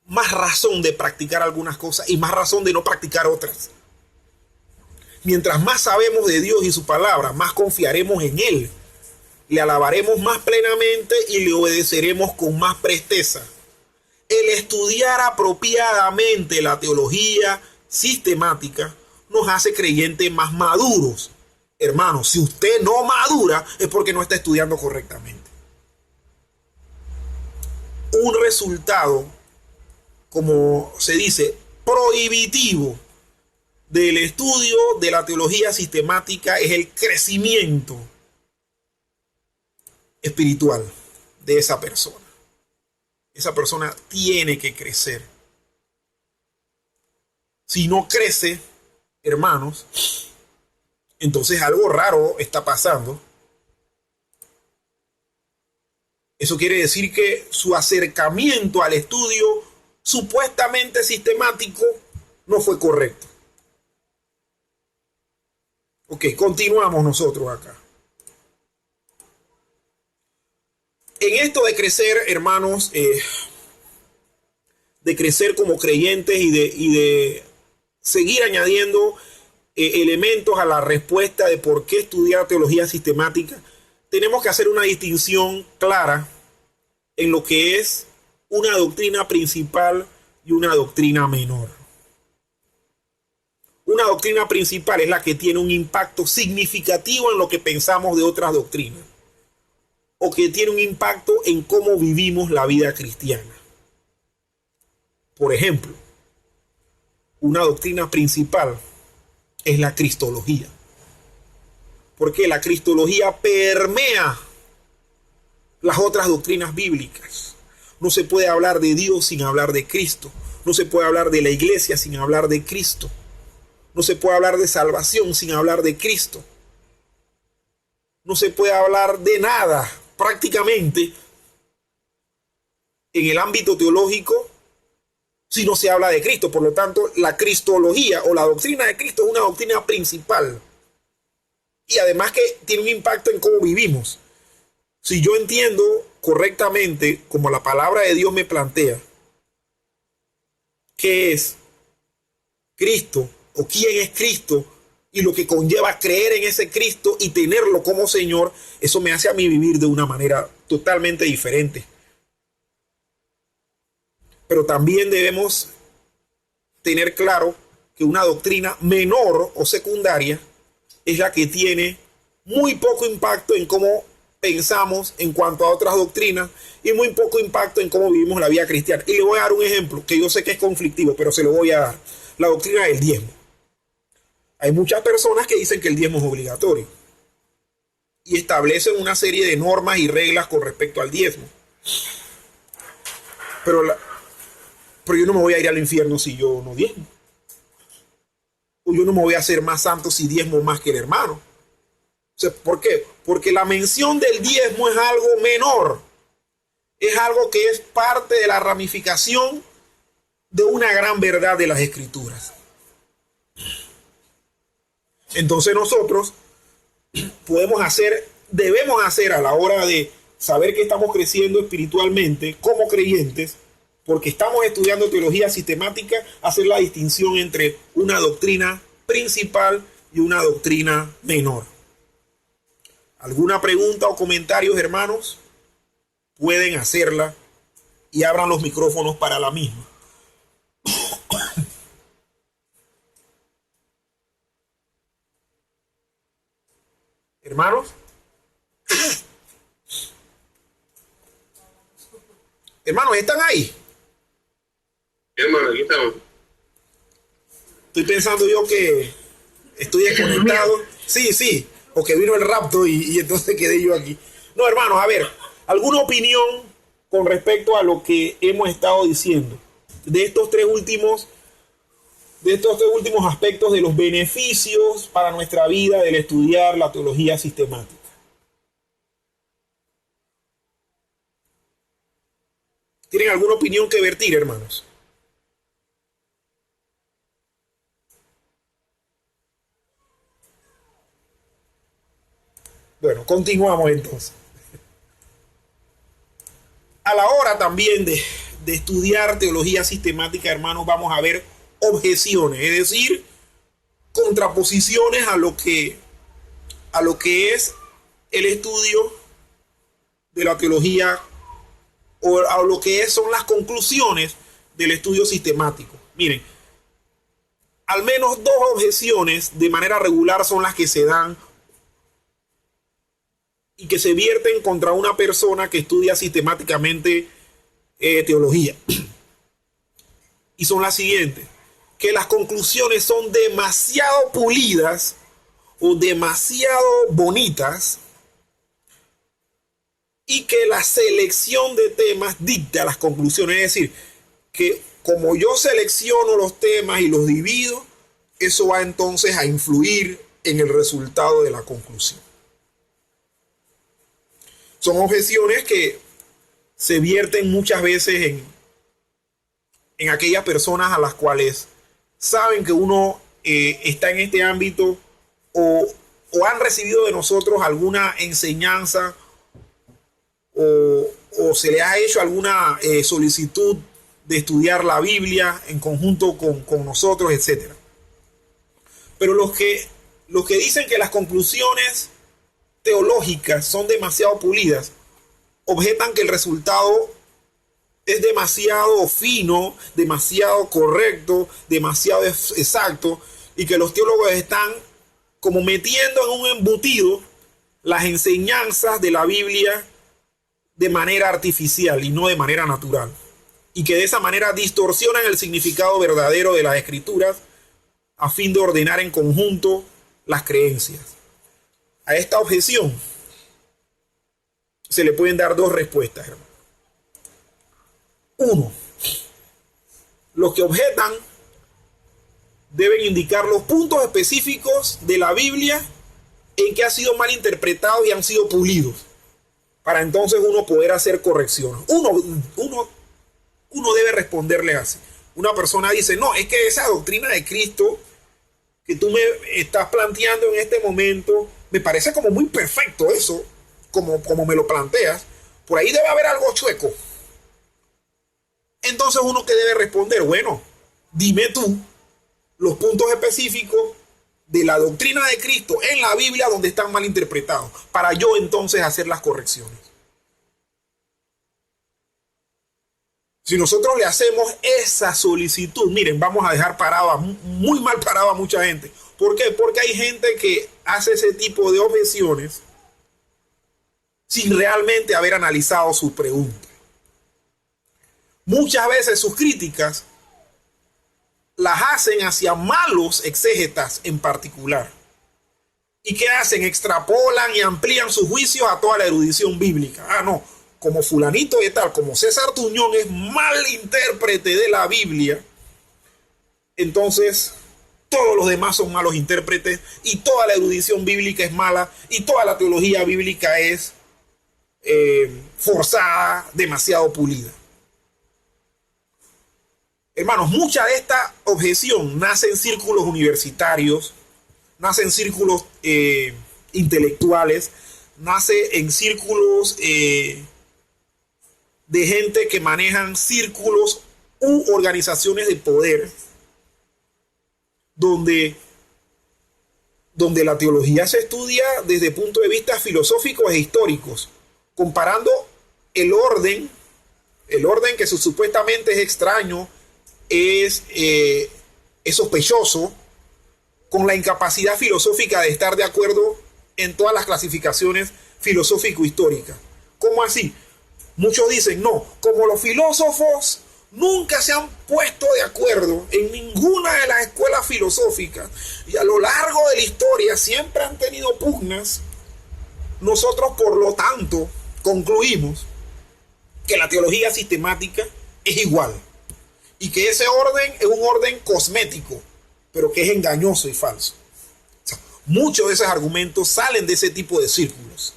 más razón de practicar algunas cosas y más razón de no practicar otras. Mientras más sabemos de Dios y su palabra, más confiaremos en Él, le alabaremos más plenamente y le obedeceremos con más presteza. El estudiar apropiadamente la teología sistemática nos hace creyentes más maduros. Hermanos, si usted no madura es porque no está estudiando correctamente. Un resultado, como se dice, prohibitivo del estudio de la teología sistemática es el crecimiento espiritual de esa persona. Esa persona tiene que crecer. Si no crece, hermanos, entonces algo raro está pasando. Eso quiere decir que su acercamiento al estudio supuestamente sistemático no fue correcto. Ok, continuamos nosotros acá. En esto de crecer, hermanos, de crecer como creyentes y de seguir añadiendo elementos a la respuesta de por qué estudiar teología sistemática, tenemos que hacer una distinción clara en lo que es una doctrina principal y una doctrina menor. Una doctrina principal es la que tiene un impacto significativo en lo que pensamos de otras doctrinas, o que tiene un impacto en cómo vivimos la vida cristiana. Por ejemplo, una doctrina principal es la cristología, porque la cristología permea las otras doctrinas bíblicas. No se puede hablar de Dios sin hablar de Cristo. No se puede hablar de la iglesia sin hablar de Cristo. No se puede hablar de salvación sin hablar de Cristo. No se puede hablar de nada prácticamente en el ámbito teológico si no se habla de Cristo. Por lo tanto, la cristología o la doctrina de Cristo es una doctrina principal. Y además que tiene un impacto en cómo vivimos. Si yo entiendo correctamente, como la palabra de Dios me plantea, qué es Cristo o quién es Cristo y lo que conlleva creer en ese Cristo y tenerlo como Señor, eso me hace a mí vivir de una manera totalmente diferente. Pero también debemos tener claro que una doctrina menor o secundaria es la que tiene muy poco impacto en cómo pensamos en cuanto a otras doctrinas y muy poco impacto en cómo vivimos la vida cristiana. Y le voy a dar un ejemplo que yo sé que es conflictivo, pero se lo voy a dar. La doctrina del diezmo. Hay muchas personas que dicen que el diezmo es obligatorio y establecen una serie de normas y reglas con respecto al diezmo. Pero yo no me voy a ir al infierno si yo no diezmo. O yo no me voy a hacer más santo si diezmo más que el hermano. O sea, ¿por qué? Porque la mención del diezmo es algo menor. es algo que es parte de la ramificación de una gran verdad de las Escrituras. Entonces nosotros debemos hacer a la hora de saber que estamos creciendo espiritualmente como creyentes, porque estamos estudiando teología sistemática, hacer la distinción entre una doctrina principal y una doctrina menor. ¿Alguna pregunta o comentarios, hermanos? Pueden hacerla y abran los micrófonos para la misma. Hermanos. Hermanos, ¿están ahí? Hermano, aquí estamos. Estoy pensando yo que estoy desconectado. Sí, porque vino el rapto y entonces quedé yo aquí. No, hermanos, a ver, ¿alguna opinión con respecto a lo que hemos estado diciendo? De estos tres últimos aspectos de los beneficios para nuestra vida del estudiar la teología sistemática. ¿Tienen alguna opinión que vertir, hermanos? Bueno, continuamos entonces. A la hora también de estudiar teología sistemática, hermanos, vamos a ver objeciones, es decir, contraposiciones a lo que es el estudio de la teología o a lo que son las conclusiones del estudio sistemático. Miren, al menos dos objeciones de manera regular son las que se dan y que se vierten contra una persona que estudia sistemáticamente teología. Y son las siguientes: que las conclusiones son demasiado pulidas o demasiado bonitas, y que la selección de temas dicta las conclusiones. Es decir, que como yo selecciono los temas y los divido, eso va entonces a influir en el resultado de la conclusión. Son objeciones que se vierten muchas veces en aquellas personas a las cuales saben que uno está en este ámbito o han recibido de nosotros alguna enseñanza o se le ha hecho alguna solicitud de estudiar la Biblia en conjunto con nosotros, etc. Pero los que dicen que las conclusiones teológicas son demasiado pulidas, objetan que el resultado es demasiado fino, demasiado correcto, demasiado exacto, y que los teólogos están como metiendo en un embutido las enseñanzas de la Biblia de manera artificial y no de manera natural, y que de esa manera distorsionan el significado verdadero de las Escrituras a fin de ordenar en conjunto las creencias. A esta objeción se le pueden dar dos respuestas, hermano. Uno, los que objetan deben indicar los puntos específicos de la Biblia en que ha sido mal interpretados y han sido pulidos, para entonces uno poder hacer correcciones. Uno debe responderle así. Una persona dice: no, es que esa doctrina de Cristo que tú me estás planteando en este momento, me parece como muy perfecto eso, como me lo planteas. Por ahí debe haber algo chueco. Entonces uno que debe responder: bueno, dime tú los puntos específicos de la doctrina de Cristo en la Biblia donde están mal interpretados, para yo entonces hacer las correcciones. Si nosotros le hacemos esa solicitud, miren, vamos a dejar muy mal parado a mucha gente. ¿Por qué? Porque hay gente que hace ese tipo de objeciones sin realmente haber analizado sus preguntas. Muchas veces sus críticas las hacen hacia malos exégetas en particular. ¿Y qué hacen? Extrapolan y amplían sus juicios a toda la erudición bíblica. Ah, no, como fulanito de tal, como César Tuñón es mal intérprete de la Biblia, entonces todos los demás son malos intérpretes y toda la erudición bíblica es mala y toda la teología bíblica es forzada, demasiado pulida. Hermanos, mucha de esta objeción nace en círculos universitarios, nace en círculos intelectuales, nace en círculos de gente que manejan círculos u organizaciones de poder, donde la teología se estudia desde puntos de vista filosóficos e históricos, comparando el orden que supuestamente es extraño, es sospechoso, con la incapacidad filosófica de estar de acuerdo en todas las clasificaciones filosófico-históricas. ¿Cómo así? Muchos dicen, no, como los filósofos nunca se han puesto de acuerdo en ninguna de las escuelas filosóficas y a lo largo de la historia siempre han tenido pugnas, nosotros por lo tanto concluimos que la teología sistemática es igual y que ese orden es un orden cosmético, pero que es engañoso y falso. O sea, muchos de esos argumentos salen de ese tipo de círculos.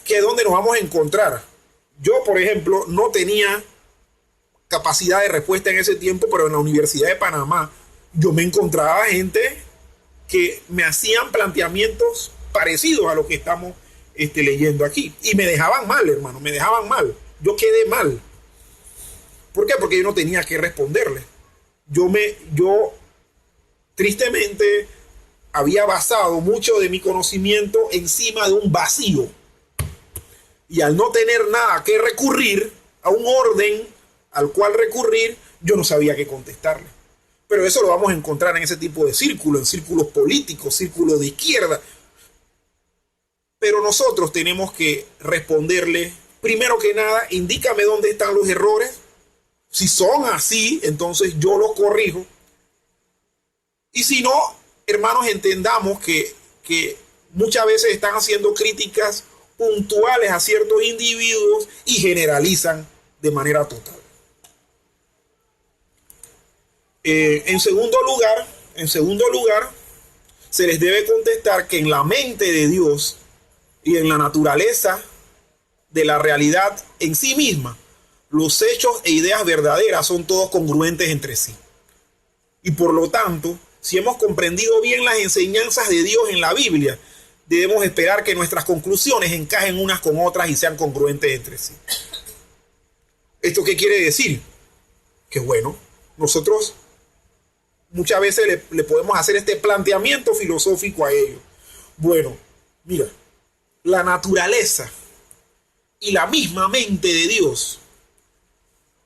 ¿Que es donde nos vamos a encontrar? Yo, por ejemplo, no tenía capacidad de respuesta en ese tiempo, pero en la Universidad de Panamá yo me encontraba gente que me hacían planteamientos parecidos a lo que estamos leyendo aquí. Y me dejaban mal, hermano, me dejaban mal. Yo quedé mal. ¿Por qué? Porque yo no tenía que responderle. Yo tristemente había basado mucho de mi conocimiento encima de un vacío. Y al no tener nada que recurrir, a un orden al cual recurrir, yo no sabía qué contestarle. Pero eso lo vamos a encontrar en ese tipo de círculos, en círculos políticos, círculos de izquierda. Pero nosotros tenemos que responderle, primero que nada, indícame dónde están los errores. Si son así, entonces yo los corrijo. Y si no, hermanos, entendamos que muchas veces están haciendo críticas puntuales a ciertos individuos y generalizan de manera total. En segundo lugar, se les debe contestar que en la mente de Dios y en la naturaleza de la realidad en sí misma, los hechos e ideas verdaderas son todos congruentes entre sí. Y por lo tanto, si hemos comprendido bien las enseñanzas de Dios en la Biblia, debemos esperar que nuestras conclusiones encajen unas con otras y sean congruentes entre sí. ¿Esto qué quiere decir? Que bueno, nosotros muchas veces le podemos hacer este planteamiento filosófico a ellos. Bueno, mira, la naturaleza y la misma mente de Dios,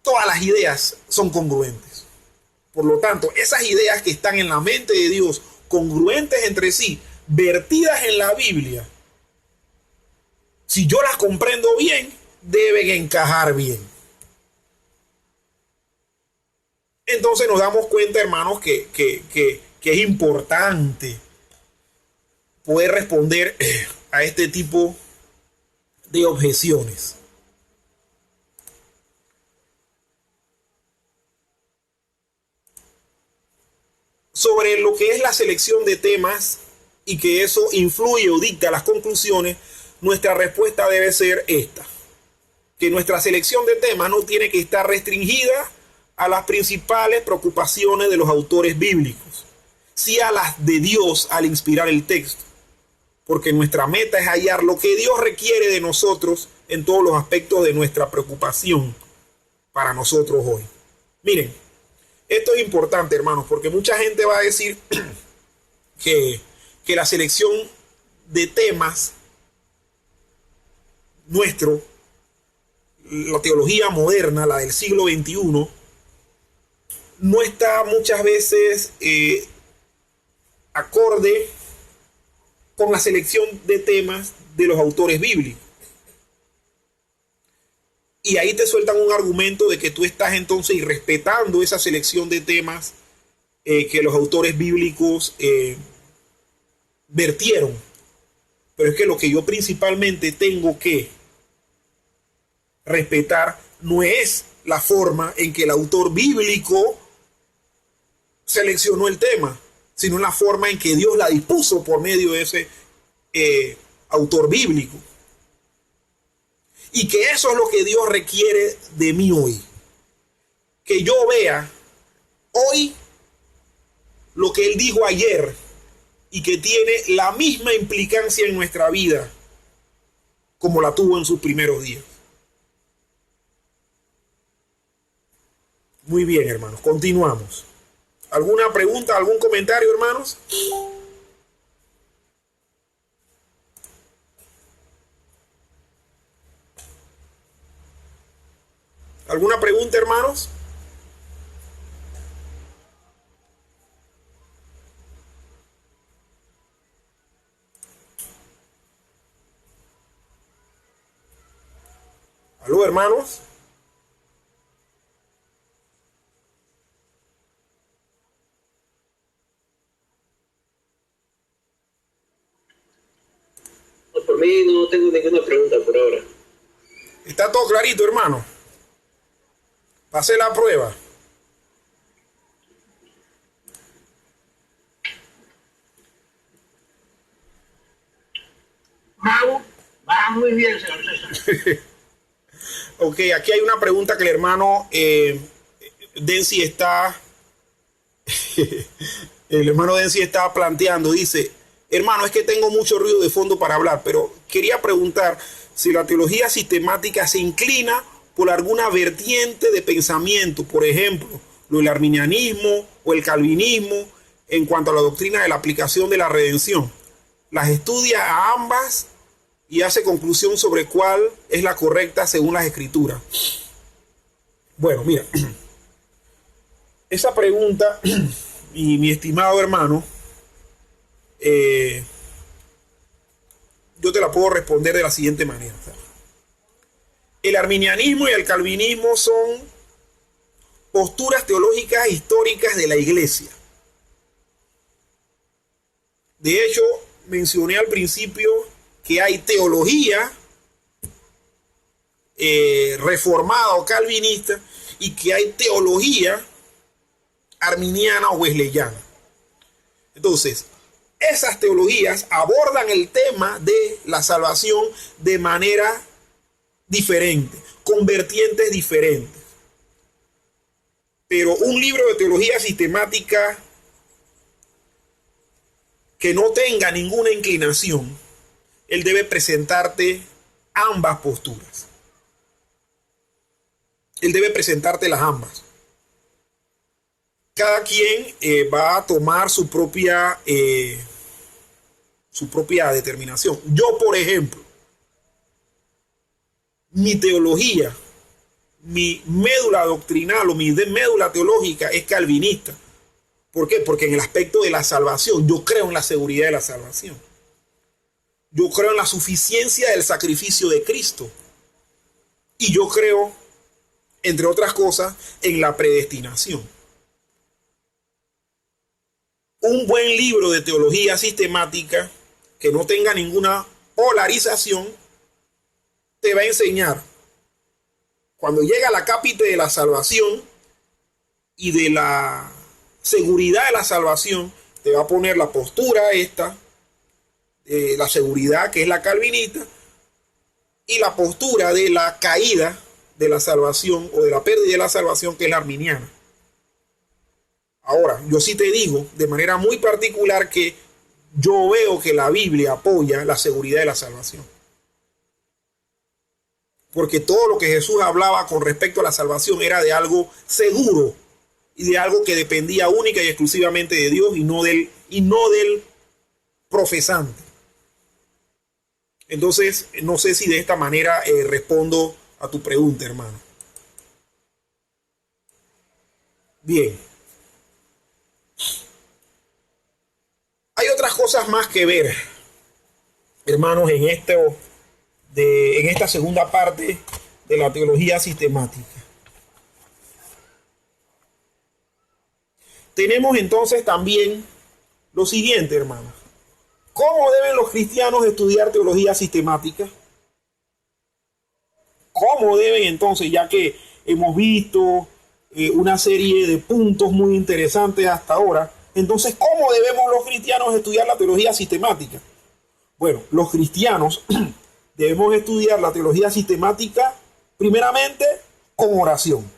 todas las ideas son congruentes. Por lo tanto, esas ideas que están en la mente de Dios, congruentes entre sí, vertidas en la Biblia, si yo las comprendo bien, deben encajar bien. Entonces nos damos cuenta, hermanos, que es importante poder responder a este tipo de objeciones. Sobre lo que es la selección de temas y que eso influye o dicta las conclusiones, nuestra respuesta debe ser esta: que nuestra selección de temas no tiene que estar restringida a las principales preocupaciones de los autores bíblicos, sí a las de Dios al inspirar el texto, porque nuestra meta es hallar lo que Dios requiere de nosotros en todos los aspectos de nuestra preocupación para nosotros hoy. Miren, esto es importante, hermanos, porque mucha gente va a decir que la selección de temas nuestro, la teología moderna, la del siglo XXI, no está muchas veces acorde con la selección de temas de los autores bíblicos. Y ahí te sueltan un argumento de que tú estás entonces irrespetando esa selección de temas que los autores bíblicos vertieron. Pero es que lo que yo principalmente tengo que respetar no es la forma en que el autor bíblico seleccionó el tema, sino la forma en que Dios la dispuso por medio de ese autor bíblico. Y que eso es lo que Dios requiere de mí hoy. Que yo vea hoy lo que Él dijo ayer y que tiene la misma implicancia en nuestra vida como la tuvo en sus primeros días. Muy bien, hermanos, continuamos. ¿Alguna pregunta, algún comentario, hermanos? ¿Alguna pregunta, hermanos? ¿Aló, hermanos? No, por mí no tengo ninguna pregunta por ahora. ¿Está todo clarito, hermano? Pasé la prueba. Va muy bien, señor César. Ok, aquí hay una pregunta que el hermano Densi está el hermano Densi está planteando. Dice: hermano, es que tengo mucho ruido de fondo para hablar, pero quería preguntar si la teología sistemática se inclina por alguna vertiente de pensamiento, por ejemplo, lo del arminianismo o el calvinismo, en cuanto a la doctrina de la aplicación de la redención. Las estudia a ambas y hace conclusión sobre cuál es la correcta según las escrituras. Bueno, mira, esa pregunta, mi estimado hermano, yo te la puedo responder de la siguiente manera. El arminianismo y el calvinismo son posturas teológicas históricas de la iglesia. De hecho, mencioné al principio que hay teología reformada o calvinista y que hay teología arminiana o wesleyana. Entonces, esas teologías abordan el tema de la salvación de manera diferente, con vertientes diferentes. Pero un libro de teología sistemática que no tenga ninguna inclinación, él debe presentarte ambas posturas. Él debe presentarte las ambas. Cada quien va a tomar su propia determinación. Yo, por ejemplo, mi teología, mi médula doctrinal o mi médula teológica es calvinista. ¿Por qué? Porque en el aspecto de la salvación, yo creo en la seguridad de la salvación. Yo creo en la suficiencia del sacrificio de Cristo. Y yo creo, entre otras cosas, en la predestinación. Un buen libro de teología sistemática que no tenga ninguna polarización te va a enseñar, cuando llega la cápita de la salvación y de la seguridad de la salvación, te va a poner la postura esta, la seguridad, que es la calvinista, y la postura de la caída de la salvación o de la pérdida de la salvación, que es la arminiana. Ahora, yo sí te digo de manera muy particular que yo veo que la Biblia apoya la seguridad de la salvación. Porque todo lo que Jesús hablaba con respecto a la salvación era de algo seguro y de algo que dependía única y exclusivamente de Dios y no del profesante. Entonces, no sé si de esta manera respondo a tu pregunta, hermano. Bien. Hay otras cosas más que ver, hermanos, en esta segunda parte de la teología sistemática. Tenemos entonces también lo siguiente, hermanos. ¿Cómo deben los cristianos estudiar teología sistemática? ¿Cómo deben entonces, ya que hemos visto una serie de puntos muy interesantes hasta ahora, entonces, ¿cómo debemos los cristianos estudiar la teología sistemática? Bueno, los cristianos debemos estudiar la teología sistemática primeramente con oración.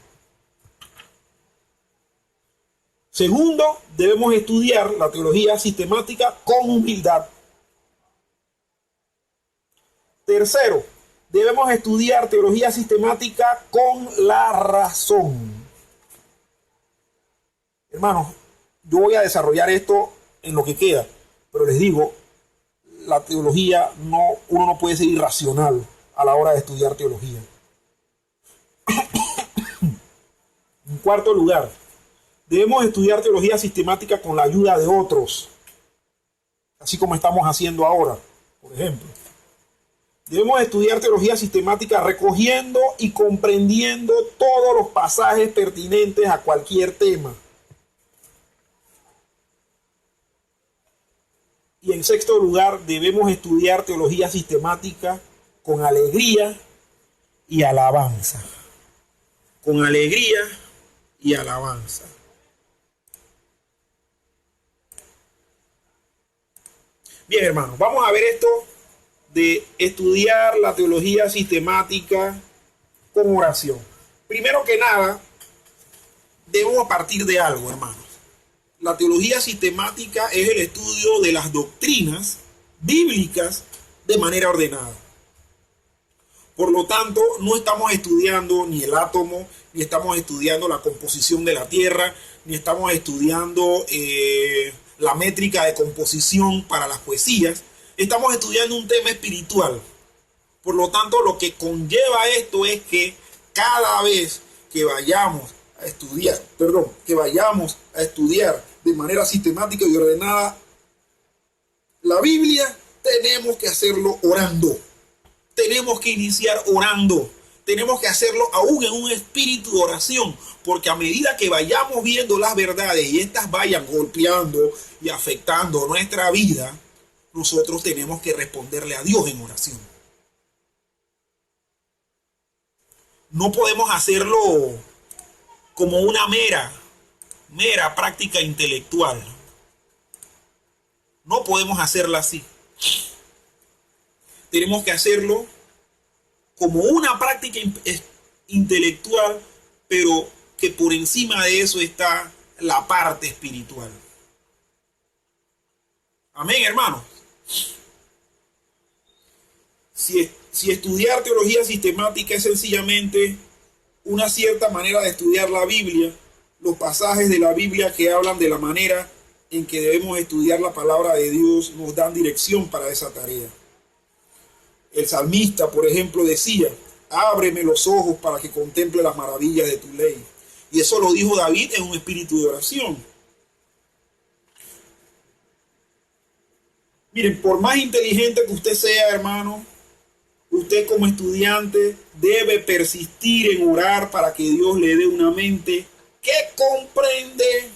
Segundo, debemos estudiar la teología sistemática con humildad. Tercero, debemos estudiar teología sistemática con la razón. Hermanos, yo voy a desarrollar esto en lo que queda, pero les digo, la teología uno no puede ser irracional a la hora de estudiar teología. En cuarto lugar, debemos estudiar teología sistemática con la ayuda de otros, así como estamos haciendo ahora, por ejemplo. Debemos estudiar teología sistemática recogiendo y comprendiendo todos los pasajes pertinentes a cualquier tema. Y en sexto lugar, debemos estudiar teología sistemática con alegría y alabanza. Con alegría y alabanza. Bien, hermanos, vamos a ver esto de estudiar la teología sistemática con oración. Primero que nada, debemos partir de algo, hermanos. La teología sistemática es el estudio de las doctrinas bíblicas de manera ordenada. Por lo tanto, no estamos estudiando ni el átomo, ni estamos estudiando la composición de la Tierra, ni estamos estudiando la métrica de composición para las poesías. Estamos estudiando un tema espiritual. Por lo tanto, lo que conlleva esto es que cada vez que vayamos a estudiar, de manera sistemática y ordenada la Biblia, tenemos que hacerlo orando. Tenemos que iniciar orando. Tenemos que hacerlo aún en un espíritu de oración, porque a medida que vayamos viendo las verdades y estas vayan golpeando y afectando nuestra vida, nosotros tenemos que responderle a Dios en oración. No podemos hacerlo como una mera práctica intelectual. No podemos hacerla así. Tenemos que hacerlo como una práctica intelectual, pero que por encima de eso está la parte espiritual. Amén, hermanos. Si estudiar teología sistemática es sencillamente una cierta manera de estudiar la Biblia, los pasajes de la Biblia que hablan de la manera en que debemos estudiar la palabra de Dios nos dan dirección para esa tarea. El salmista, por ejemplo, decía: ábreme los ojos para que contemple las maravillas de tu ley. Y eso lo dijo David en un espíritu de oración. Miren, por más inteligente que usted sea, hermano, usted como estudiante debe persistir en orar para que Dios le dé una mente que comprende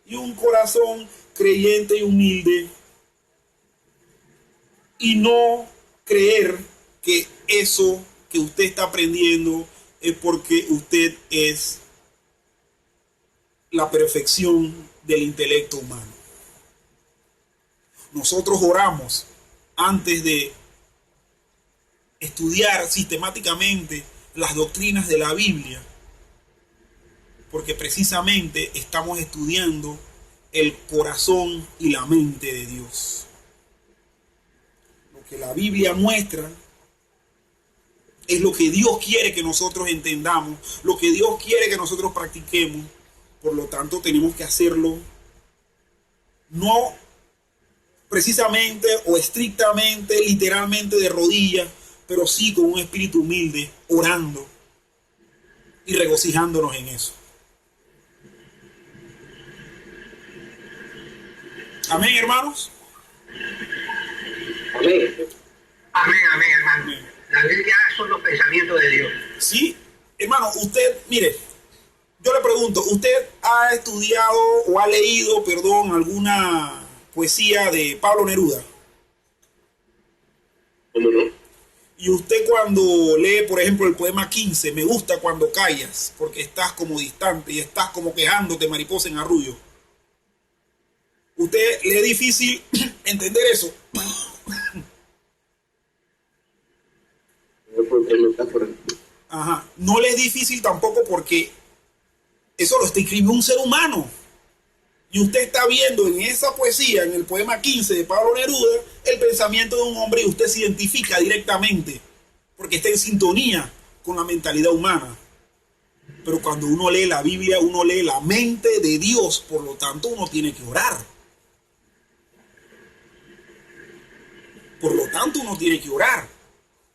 y un corazón creyente y humilde, y no creer que eso que usted está aprendiendo es porque usted es la perfección del intelecto humano. Nosotros oramos antes de estudiar sistemáticamente las doctrinas de la Biblia, porque precisamente estamos estudiando el corazón y la mente de Dios. Lo que la Biblia muestra es lo que Dios quiere que nosotros entendamos, lo que Dios quiere que nosotros practiquemos. Por lo tanto, tenemos que hacerlo no precisamente o estrictamente, literalmente de rodillas, pero sí con un espíritu humilde, orando y regocijándonos en eso. Amén, hermanos. Amén. Amén, hermano. La Biblia son los pensamientos de Dios. Sí, hermano, usted, mire, yo le pregunto, ¿usted ha estudiado o ha leído, alguna poesía de Pablo Neruda? ¿Cómo no? Y usted cuando lee, por ejemplo, el poema 15, me gusta cuando callas, porque estás como distante y estás como quejándote, mariposa en arrullo. ¿Usted le es difícil entender eso? porque es metáfora. Ajá. No le es difícil tampoco porque eso lo está escribiendo un ser humano. Y usted está viendo en esa poesía, en el poema 15 de Pablo Neruda, el pensamiento de un hombre y usted se identifica directamente porque está en sintonía con la mentalidad humana. Pero cuando uno lee la Biblia, uno lee la mente de Dios, por lo tanto uno tiene que orar. Por lo tanto uno tiene que orar.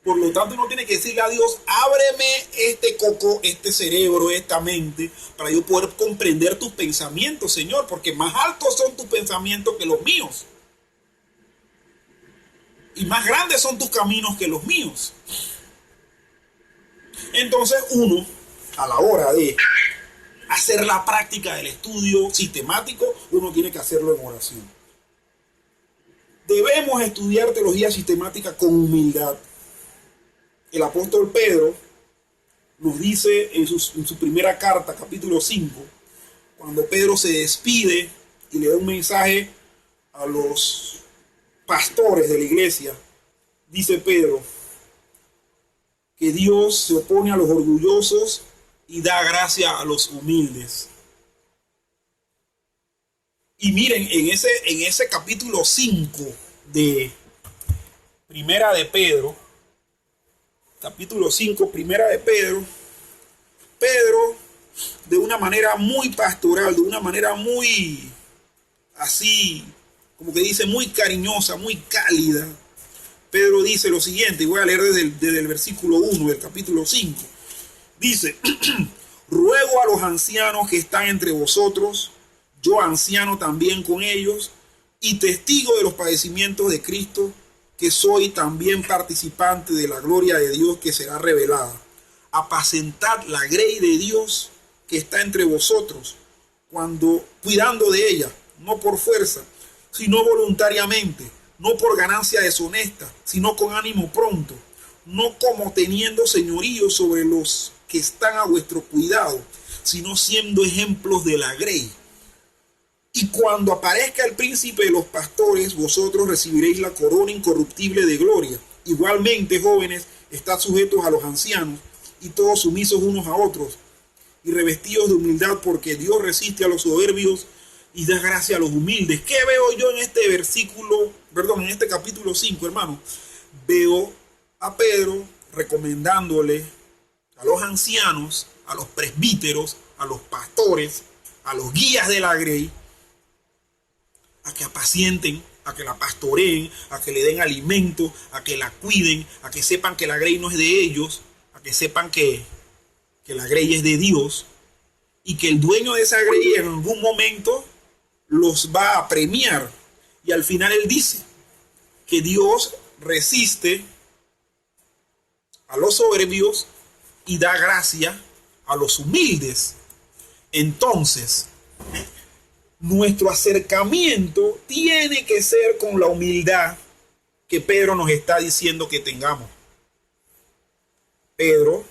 Por lo tanto uno tiene que decirle a Dios, ábreme este coco, este cerebro, esta mente, para yo poder comprender tus pensamientos, Señor, porque más altos son tus pensamientos que los míos. Y más grandes son tus caminos que los míos. Entonces uno, a la hora de hacer la práctica del estudio sistemático, uno tiene que hacerlo en oración. Debemos estudiar teología sistemática con humildad. El apóstol Pedro nos dice en su primera carta, capítulo 5, cuando Pedro se despide y le da un mensaje a los pastores de la iglesia, dice Pedro que Dios se opone a los orgullosos y da gracia a los humildes. Y miren, en ese capítulo 5 de Primera de Pedro, capítulo 5, Primera de Pedro, Pedro, de una manera muy pastoral, de una manera muy así, como que dice, muy cariñosa, muy cálida, Pedro dice lo siguiente, y voy a leer desde el versículo 1 del capítulo 5. Dice, ruego a los ancianos que están entre vosotros, yo anciano también con ellos, y testigo de los padecimientos de Cristo, que soy también participante de la gloria de Dios que será revelada. Apacentad la grey de Dios que está entre vosotros, cuidando de ella, no por fuerza, sino voluntariamente, no por ganancia deshonesta, sino con ánimo pronto, no como teniendo señorío sobre los que están a vuestro cuidado, sino siendo ejemplos de la grey. Y cuando aparezca el príncipe de los pastores, vosotros recibiréis la corona incorruptible de gloria. Igualmente, jóvenes, estad sujetos a los ancianos y todos sumisos unos a otros y revestidos de humildad, porque Dios resiste a los soberbios y da gracia a los humildes. ¿Qué veo yo en este en este capítulo 5, hermano? Veo a Pedro recomendándole a los ancianos, a los presbíteros, a los pastores, a los guías de la grey, a que apacienten, a que la pastoreen, a que le den alimento, a que la cuiden, a que sepan que la grey no es de ellos, a que sepan que la grey es de Dios y que el dueño de esa grey en algún momento los va a premiar. Y al final él dice que Dios resiste a los soberbios y da gracia a los humildes. Entonces, nuestro acercamiento tiene que ser con la humildad que Pedro nos está diciendo que tengamos. Pedro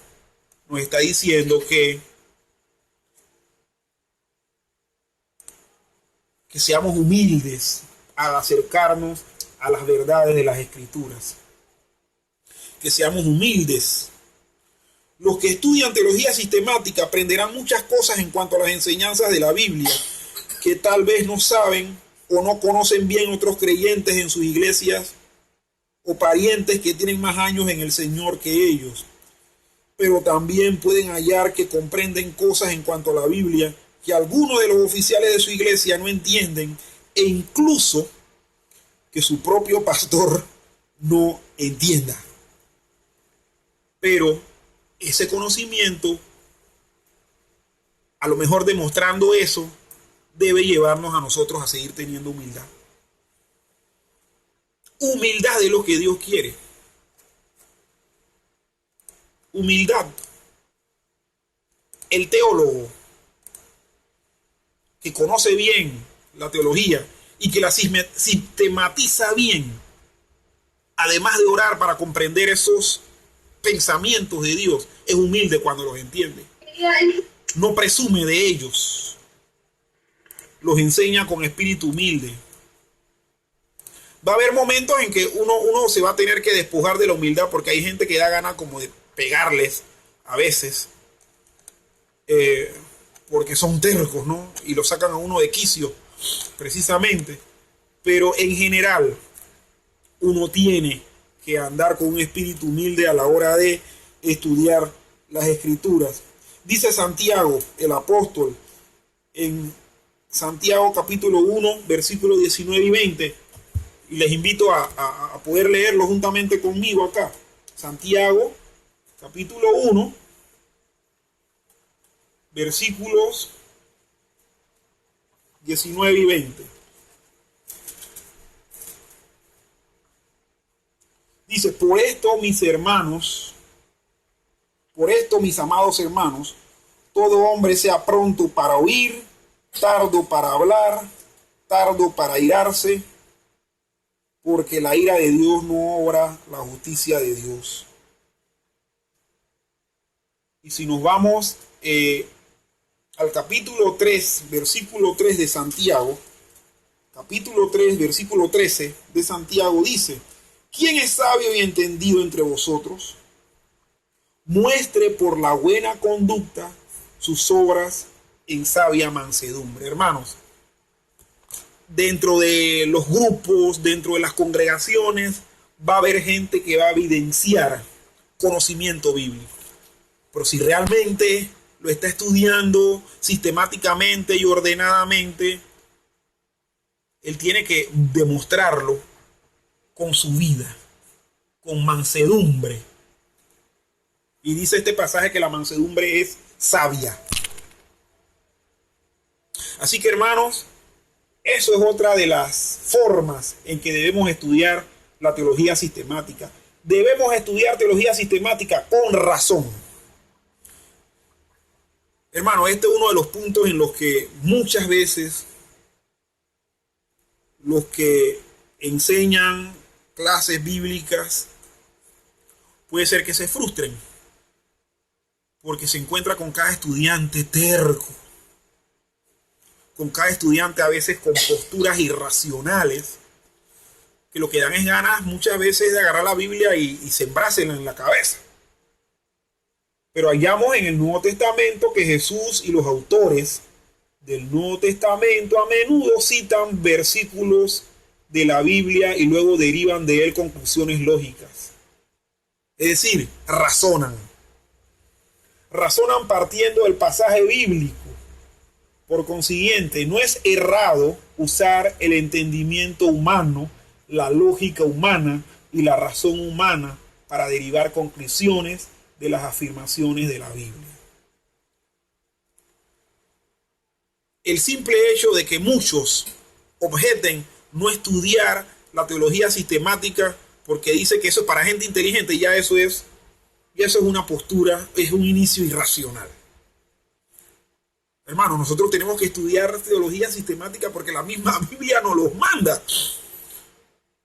nos está diciendo que seamos humildes al acercarnos a las verdades de las Escrituras. Que seamos humildes. Los que estudian teología sistemática aprenderán muchas cosas en cuanto a las enseñanzas de la Biblia que tal vez no saben o no conocen bien otros creyentes en sus iglesias o parientes que tienen más años en el Señor que ellos. Pero también pueden hallar que comprenden cosas en cuanto a la Biblia que algunos de los oficiales de su iglesia no entienden, e incluso que su propio pastor no entienda. Pero ese conocimiento, a lo mejor demostrando eso, debe llevarnos a nosotros a seguir teniendo humildad. Humildad de lo que Dios quiere. Humildad. El teólogo que conoce bien la teología y que la sistematiza bien, además de orar para comprender esos pensamientos de Dios, es humilde cuando los entiende. No presume de ellos. Los enseña con espíritu humilde. Va a haber momentos en que uno se va a tener que despojar de la humildad, porque hay gente que da gana como de pegarles a veces, porque son tercos, ¿no? Y lo sacan a uno de quicio, precisamente. Pero en general, uno tiene que andar con un espíritu humilde a la hora de estudiar las Escrituras. Dice Santiago, el apóstol, en Santiago capítulo 1, versículos 19 y 20, y les invito a poder leerlo juntamente conmigo acá. Santiago capítulo 1, versículos 19 y 20. Dice, por esto mis hermanos, por esto mis amados hermanos, todo hombre sea pronto para oír, tardo para hablar, tardo para irarse, porque la ira de Dios no obra la justicia de Dios. Y si nos vamos al capítulo 3, versículo 3 de Santiago, capítulo 3, versículo 13 de Santiago dice, ¿quién es sabio y entendido entre vosotros? Muestre por la buena conducta sus obras en sabia mansedumbre. Hermanos, dentro de los grupos, dentro de las congregaciones, va a haber gente que va a evidenciar conocimiento bíblico. Pero si realmente lo está estudiando sistemáticamente y ordenadamente, él tiene que demostrarlo con su vida, con mansedumbre. Y dice este pasaje que la mansedumbre es sabia. Así que, hermanos, eso es otra de las formas en que debemos estudiar la teología sistemática. Debemos estudiar teología sistemática con razón. Hermano, este es uno de los puntos en los que muchas veces los que enseñan clases bíblicas puede ser que se frustren, porque se encuentra con cada estudiante terco, con cada estudiante a veces con posturas irracionales, que lo que dan es ganas muchas veces de agarrar la Biblia y sembrársela en la cabeza. Pero hallamos en el Nuevo Testamento que Jesús y los autores del Nuevo Testamento a menudo citan versículos de la Biblia y luego derivan de él conclusiones lógicas. Es decir, razonan partiendo del pasaje bíblico. Por consiguiente, no es errado usar el entendimiento humano, la lógica humana y la razón humana para derivar conclusiones de las afirmaciones de la Biblia. El simple hecho de que muchos objeten no estudiar la teología sistemática porque dice que eso es para gente inteligente, ya eso es una postura, es un inicio irracional. Hermano, nosotros tenemos que estudiar teología sistemática porque la misma Biblia nos los manda.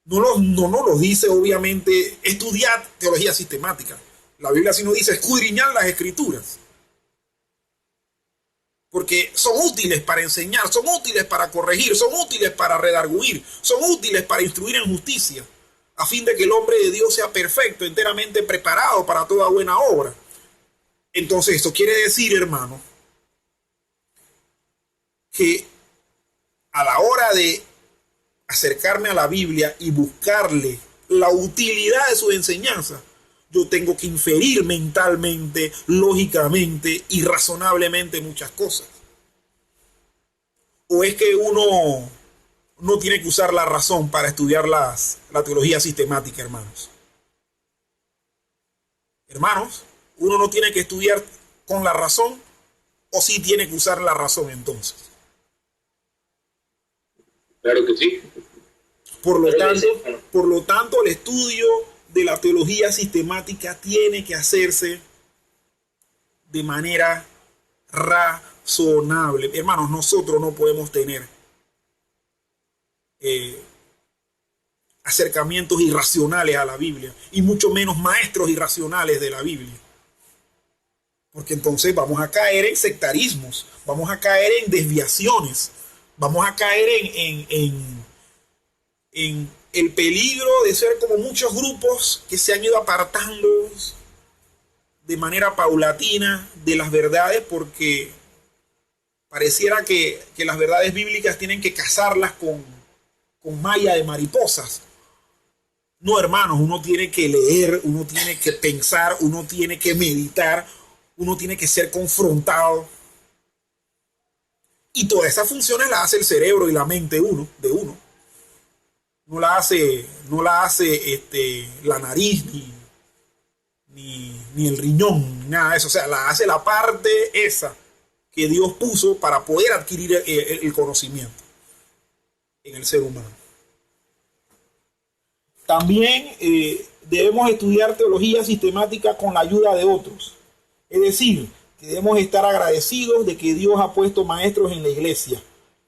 No nos lo dice, obviamente, estudiar teología sistemática. La Biblia sí nos dice escudriñar las Escrituras. Porque son útiles para enseñar, son útiles para corregir, son útiles para redarguir, son útiles para instruir en justicia, a fin de que el hombre de Dios sea perfecto, enteramente preparado para toda buena obra. Entonces, esto quiere decir, hermano, que a la hora de acercarme a la Biblia y buscarle la utilidad de su enseñanza, yo tengo que inferir mentalmente, lógicamente y razonablemente muchas cosas. ¿O es que uno no tiene que usar la razón para estudiar la teología sistemática, hermanos? Hermanos, uno no tiene que estudiar con la razón, o sí tiene que usar la razón entonces. Claro que sí. Por lo tanto, el estudio de la teología sistemática tiene que hacerse de manera razonable. Hermanos, nosotros no podemos tener acercamientos irracionales a la Biblia, y mucho menos maestros irracionales de la Biblia. Porque entonces vamos a caer en sectarismos, vamos a caer en desviaciones, vamos a caer en el peligro de ser como muchos grupos que se han ido apartando de manera paulatina de las verdades, porque pareciera que las verdades bíblicas tienen que casarlas con malla de mariposas. No, hermanos, uno tiene que leer, uno tiene que pensar, uno tiene que meditar, uno tiene que ser confrontado. Y todas esas funciones las hace el cerebro y la mente de uno. No la hace la nariz, ni el riñón, ni nada de eso. O sea, la hace la parte esa que Dios puso para poder adquirir el conocimiento en el ser humano. También debemos estudiar teología sistemática con la ayuda de otros. Es decir, que debemos estar agradecidos de que Dios ha puesto maestros en la iglesia.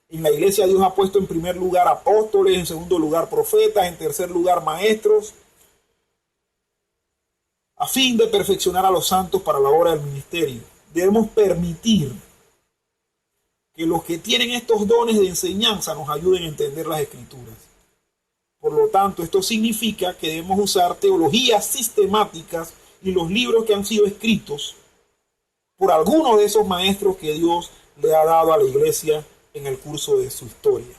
En la iglesia Dios ha puesto en primer lugar apóstoles, en segundo lugar profetas, en tercer lugar maestros, a fin de perfeccionar a los santos para la obra del ministerio. Debemos permitir que los que tienen estos dones de enseñanza nos ayuden a entender las escrituras. Por lo tanto, esto significa que debemos usar teologías sistemáticas y los libros que han sido escritos por algunos de esos maestros que Dios le ha dado a la iglesia en el curso de su historia.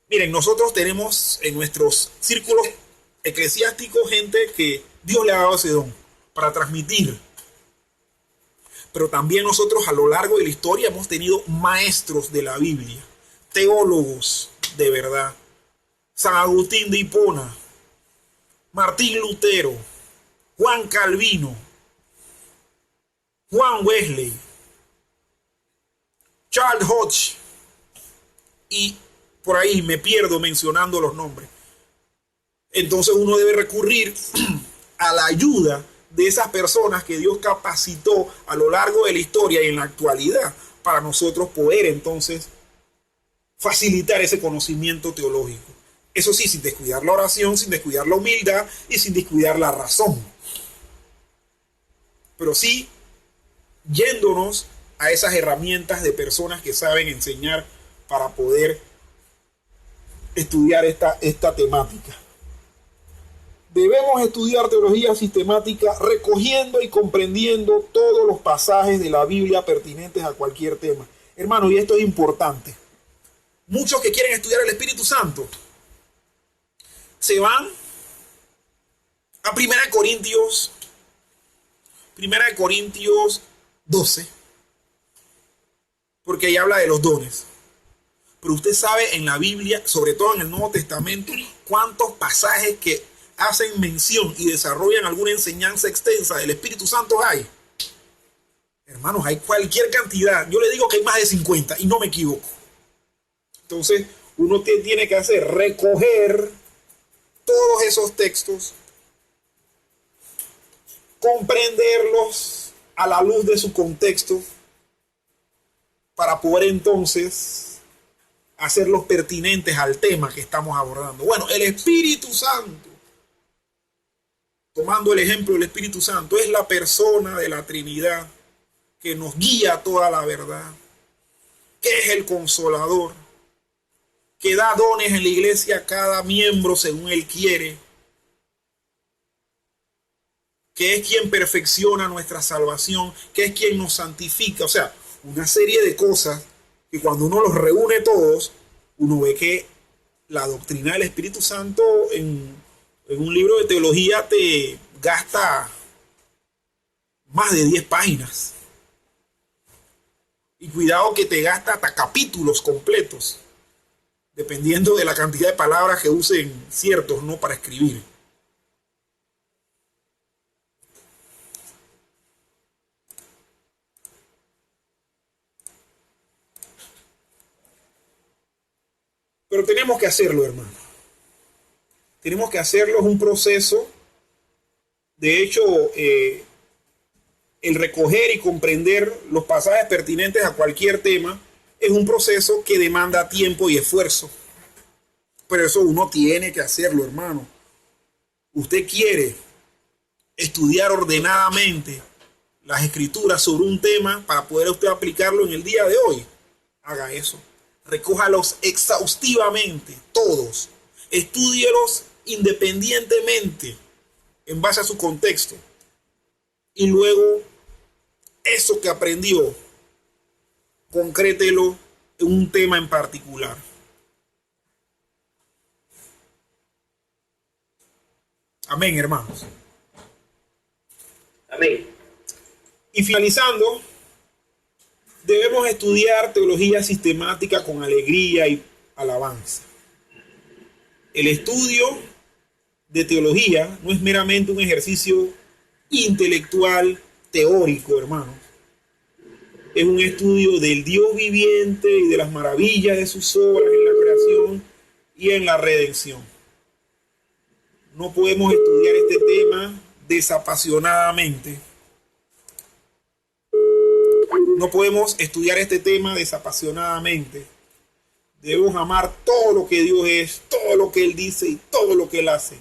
Miren, nosotros tenemos en nuestros círculos eclesiásticos gente que Dios le ha dado ese don para transmitir. Pero también nosotros a lo largo de la historia hemos tenido maestros de la Biblia, teólogos de verdad. San Agustín de Hipona, Martín Lutero, Juan Calvino, Juan Wesley, Charles Hodge, y por ahí me pierdo mencionando los nombres. Entonces uno debe recurrir a la ayuda de esas personas que Dios capacitó a lo largo de la historia y en la actualidad para nosotros poder entonces facilitar ese conocimiento teológico. Eso sí, sin descuidar la oración, sin descuidar la humildad y sin descuidar la razón. Pero sí, yéndonos a esas herramientas de personas que saben enseñar para poder estudiar esta temática. Debemos estudiar teología sistemática recogiendo y comprendiendo todos los pasajes de la Biblia pertinentes a cualquier tema. Hermano, y esto es importante. Muchos que quieren estudiar el Espíritu Santo se van a 1 Corintios 12, porque ahí habla de los dones. Pero usted sabe en la Biblia, sobre todo en el Nuevo Testamento, cuántos pasajes que hacen mención y desarrollan alguna enseñanza extensa del Espíritu Santo hay. Hermanos, hay cualquier cantidad. Yo le digo que hay más de 50 y no me equivoco. Entonces, uno tiene que hacer recoger todos esos textos, comprenderlos a la luz de su contexto, para poder entonces hacerlos pertinentes al tema que estamos abordando. Bueno, el Espíritu Santo, tomando el ejemplo del Espíritu Santo, es la persona de la Trinidad que nos guía a toda la verdad, que es el Consolador, que da dones en la iglesia a cada miembro según Él quiere, que es quien perfecciona nuestra salvación, que es quien nos santifica. O sea, una serie de cosas que cuando uno los reúne todos, uno ve que la doctrina del Espíritu Santo en un libro de teología te gasta más de 10 páginas. Y cuidado que te gasta hasta capítulos completos, dependiendo de la cantidad de palabras que usen ciertos, ¿no?, para escribir. Pero tenemos que hacerlo, hermano. Tenemos que hacerlo, es un proceso. De hecho, el recoger y comprender los pasajes pertinentes a cualquier tema es un proceso que demanda tiempo y esfuerzo. Pero eso uno tiene que hacerlo, hermano. Usted quiere estudiar ordenadamente las escrituras sobre un tema para poder usted aplicarlo en el día de hoy. Haga eso. Recójalos exhaustivamente, todos. Estúdielos independientemente en base a su contexto. Y luego, eso que aprendió, concrételo en un tema en particular. Amén, hermanos. Amén. Y finalizando, debemos estudiar teología sistemática con alegría y alabanza. El estudio de teología no es meramente un ejercicio intelectual teórico, hermanos. Es un estudio del Dios viviente y de las maravillas de sus obras en la creación y en la redención. No podemos estudiar este tema desapasionadamente. No podemos estudiar este tema desapasionadamente. Debemos amar todo lo que Dios es, todo lo que Él dice y todo lo que Él hace.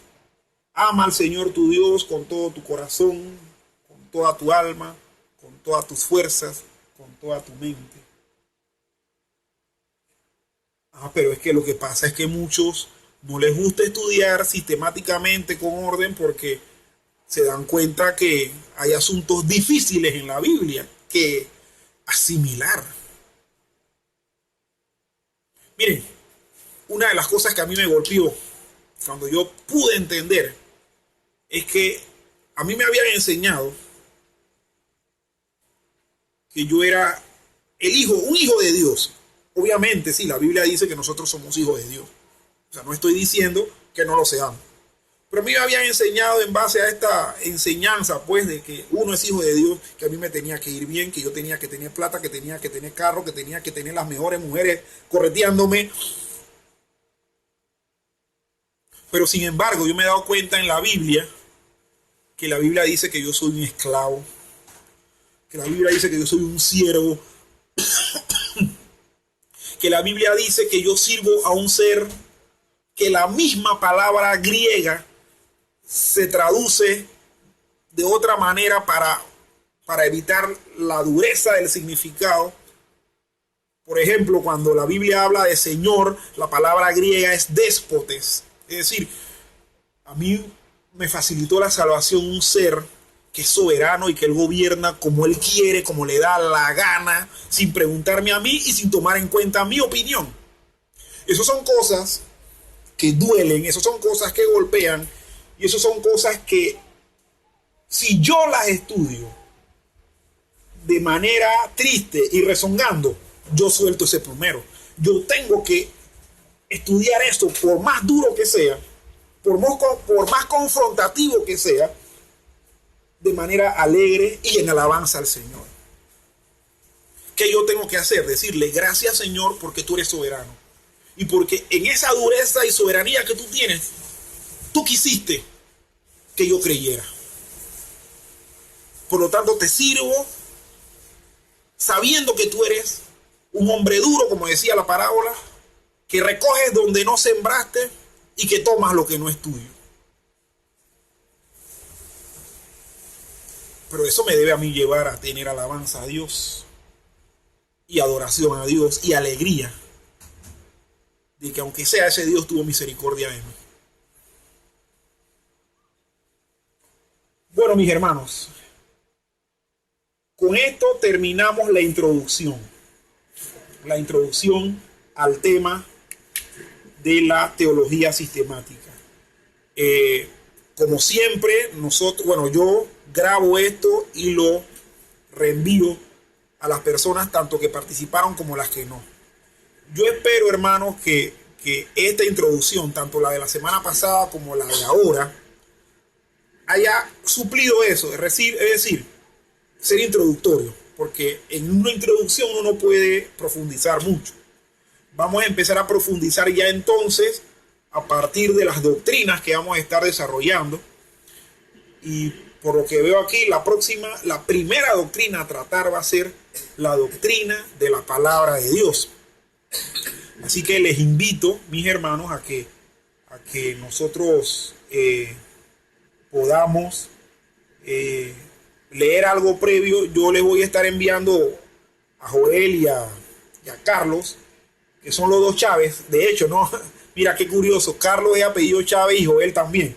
Ama al Señor tu Dios con todo tu corazón, con toda tu alma, con todas tus fuerzas, con toda tu mente. Pero es que lo que pasa es que muchos no les gusta estudiar sistemáticamente con orden porque se dan cuenta que hay asuntos difíciles en la Biblia que asimilar. Miren, una de las cosas que a mí me golpeó cuando yo pude entender es que a mí me habían enseñado que yo era un hijo de Dios. Obviamente, sí, la Biblia dice que nosotros somos hijos de Dios. O sea, no estoy diciendo que no lo seamos. Pero a mí me habían enseñado en base a esta enseñanza, pues, de que uno es hijo de Dios, que a mí me tenía que ir bien, que yo tenía que tener plata, que tenía que tener carro, que tenía que tener las mejores mujeres correteándome. Pero sin embargo, yo me he dado cuenta en la Biblia que la Biblia dice que yo soy un esclavo, que la Biblia dice que yo soy un siervo, que la Biblia dice que yo sirvo a un ser que la misma palabra griega se traduce de otra manera para evitar la dureza del significado. Por ejemplo, cuando la Biblia habla de Señor, la palabra griega es déspotes. Es decir, a mí me facilitó la salvación un ser que es soberano y que Él gobierna como Él quiere, como le da la gana, sin preguntarme a mí y sin tomar en cuenta mi opinión. Esas son cosas que duelen, esas son cosas que golpean y esas son cosas que si yo las estudio de manera triste y rezongando, yo suelto ese plumero. Yo tengo que estudiar esto por más duro que sea, por más confrontativo que sea, de manera alegre y en alabanza al Señor. ¿Qué yo tengo que hacer? Decirle gracias, Señor, porque tú eres soberano. Y porque en esa dureza y soberanía que tú tienes, tú quisiste que yo creyera. Por lo tanto, te sirvo sabiendo que tú eres un hombre duro, como decía la parábola, que recoges donde no sembraste y que tomas lo que no es tuyo. Pero eso me debe a mí llevar a tener alabanza a Dios y adoración a Dios y alegría de que aunque sea ese Dios tuvo misericordia de mí. Bueno, mis hermanos, con esto terminamos la introducción al tema de la teología sistemática. Como siempre, yo grabo esto y lo reenvío a las personas tanto que participaron como las que no. Yo espero, hermanos, que esta introducción, tanto la de la semana pasada como la de ahora, haya suplido eso, es decir, ser introductorio, porque en una introducción uno no puede profundizar mucho. Vamos a empezar a profundizar ya entonces a partir de las doctrinas que vamos a estar desarrollando. Y por lo que veo aquí, la primera doctrina a tratar va a ser la doctrina de la palabra de Dios. Así que les invito, mis hermanos, a que nosotros podamos leer algo previo. Yo les voy a estar enviando a Joel y a Carlos, que son los dos Chávez. De hecho, no, mira qué curioso, Carlos es apellido Chávez y Joel también.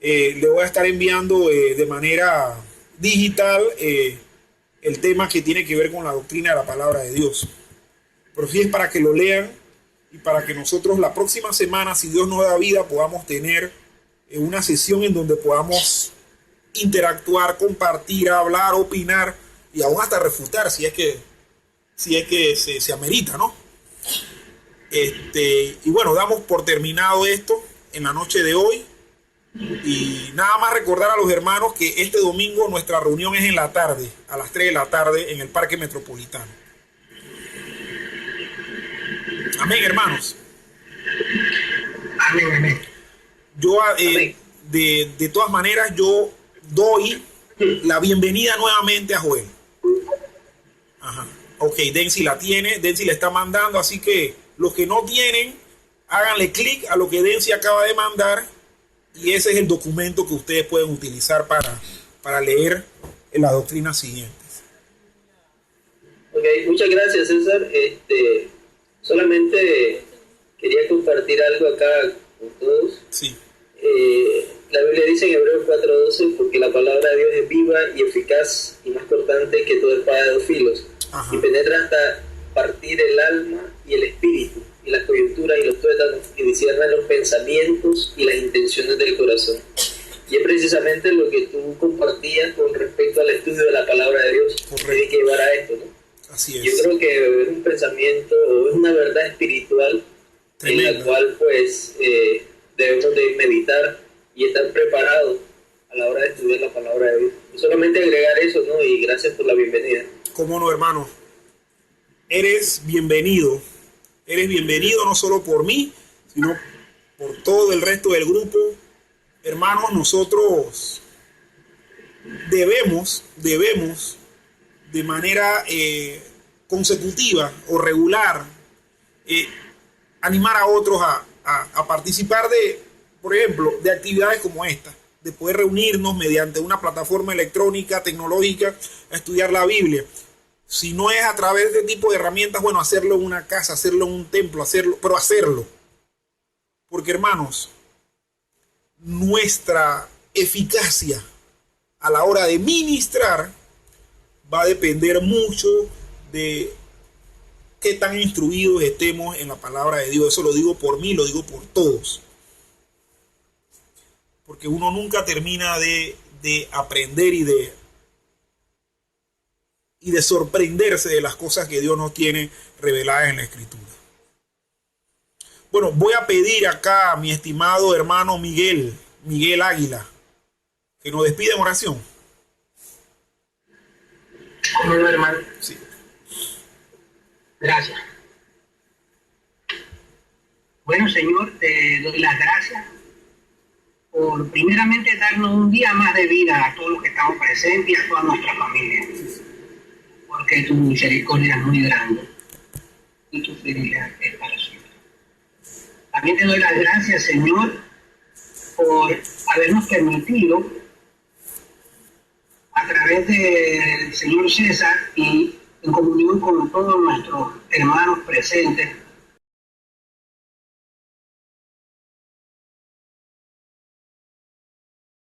le voy a estar enviando de manera digital el tema que tiene que ver con la doctrina de la palabra de Dios. Pero sí es para que lo lean y para que nosotros la próxima semana, si Dios nos da vida, podamos tener una sesión en donde podamos interactuar, compartir, hablar, opinar y aún hasta refutar si es que se amerita, ¿no? Y bueno, damos por terminado esto en la noche de hoy. Y nada más recordar a los hermanos que este domingo nuestra reunión es en la tarde, a las 3 de la tarde, en el Parque Metropolitano. Amén, hermanos. Amén, amén. Yo, de todas maneras, yo doy la bienvenida nuevamente a Joel. Ajá. Ok, Densi la tiene, Densi la está mandando, así que los que no tienen, háganle clic a lo que Densi acaba de mandar y ese es el documento que ustedes pueden utilizar para leer en las doctrinas siguientes. Ok, muchas gracias, César. Solamente quería compartir algo acá con todos. Sí. La Biblia dice en Hebreos 4:12, porque la palabra de Dios es viva y eficaz y más cortante que toda espada de dos filos. Ajá. Y penetra hasta partir el alma y el espíritu y las coyunturas y los tuétanos y discierne los pensamientos y las intenciones del corazón. Y es precisamente lo que tú compartías con respecto al estudio de la palabra de Dios. Correcto. Tiene que llevar a esto, ¿no? Así es. Yo creo que es un pensamiento o es una verdad espiritual tremenda, en la cual pues debemos de meditar y estar preparados a la hora de estudiar la palabra de Dios. Y solamente agregar eso, ¿no? Y gracias por la bienvenida. ¿Cómo no, hermano? Eres bienvenido no solo por mí, sino por todo el resto del grupo. Hermanos, nosotros debemos de manera consecutiva o regular animar a otros a participar de, por ejemplo, de actividades como esta, de poder reunirnos mediante una plataforma electrónica, tecnológica, a estudiar la Biblia. Si no es a través de este tipo de herramientas, bueno, hacerlo en una casa, hacerlo en un templo, pero hacerlo. Porque, hermanos, nuestra eficacia a la hora de ministrar va a depender mucho de qué tan instruidos estemos en la palabra de Dios. Eso lo digo por mí, lo digo por todos. Porque uno nunca termina de aprender y de sorprenderse de las cosas que Dios nos tiene reveladas en la Escritura. Bueno, voy a pedir acá a mi estimado hermano Miguel Águila, que nos despide en oración. ¿Cómo no, hermano? Sí. Gracias. Bueno, Señor, te doy las gracias por primeramente darnos un día más de vida a todos los que estamos presentes y a toda nuestra familia. Porque tu misericordia es muy grande y tu fidelidad es para siempre. También te doy las gracias, Señor, por habernos permitido a través del señor César y en comunión con todos nuestros hermanos presentes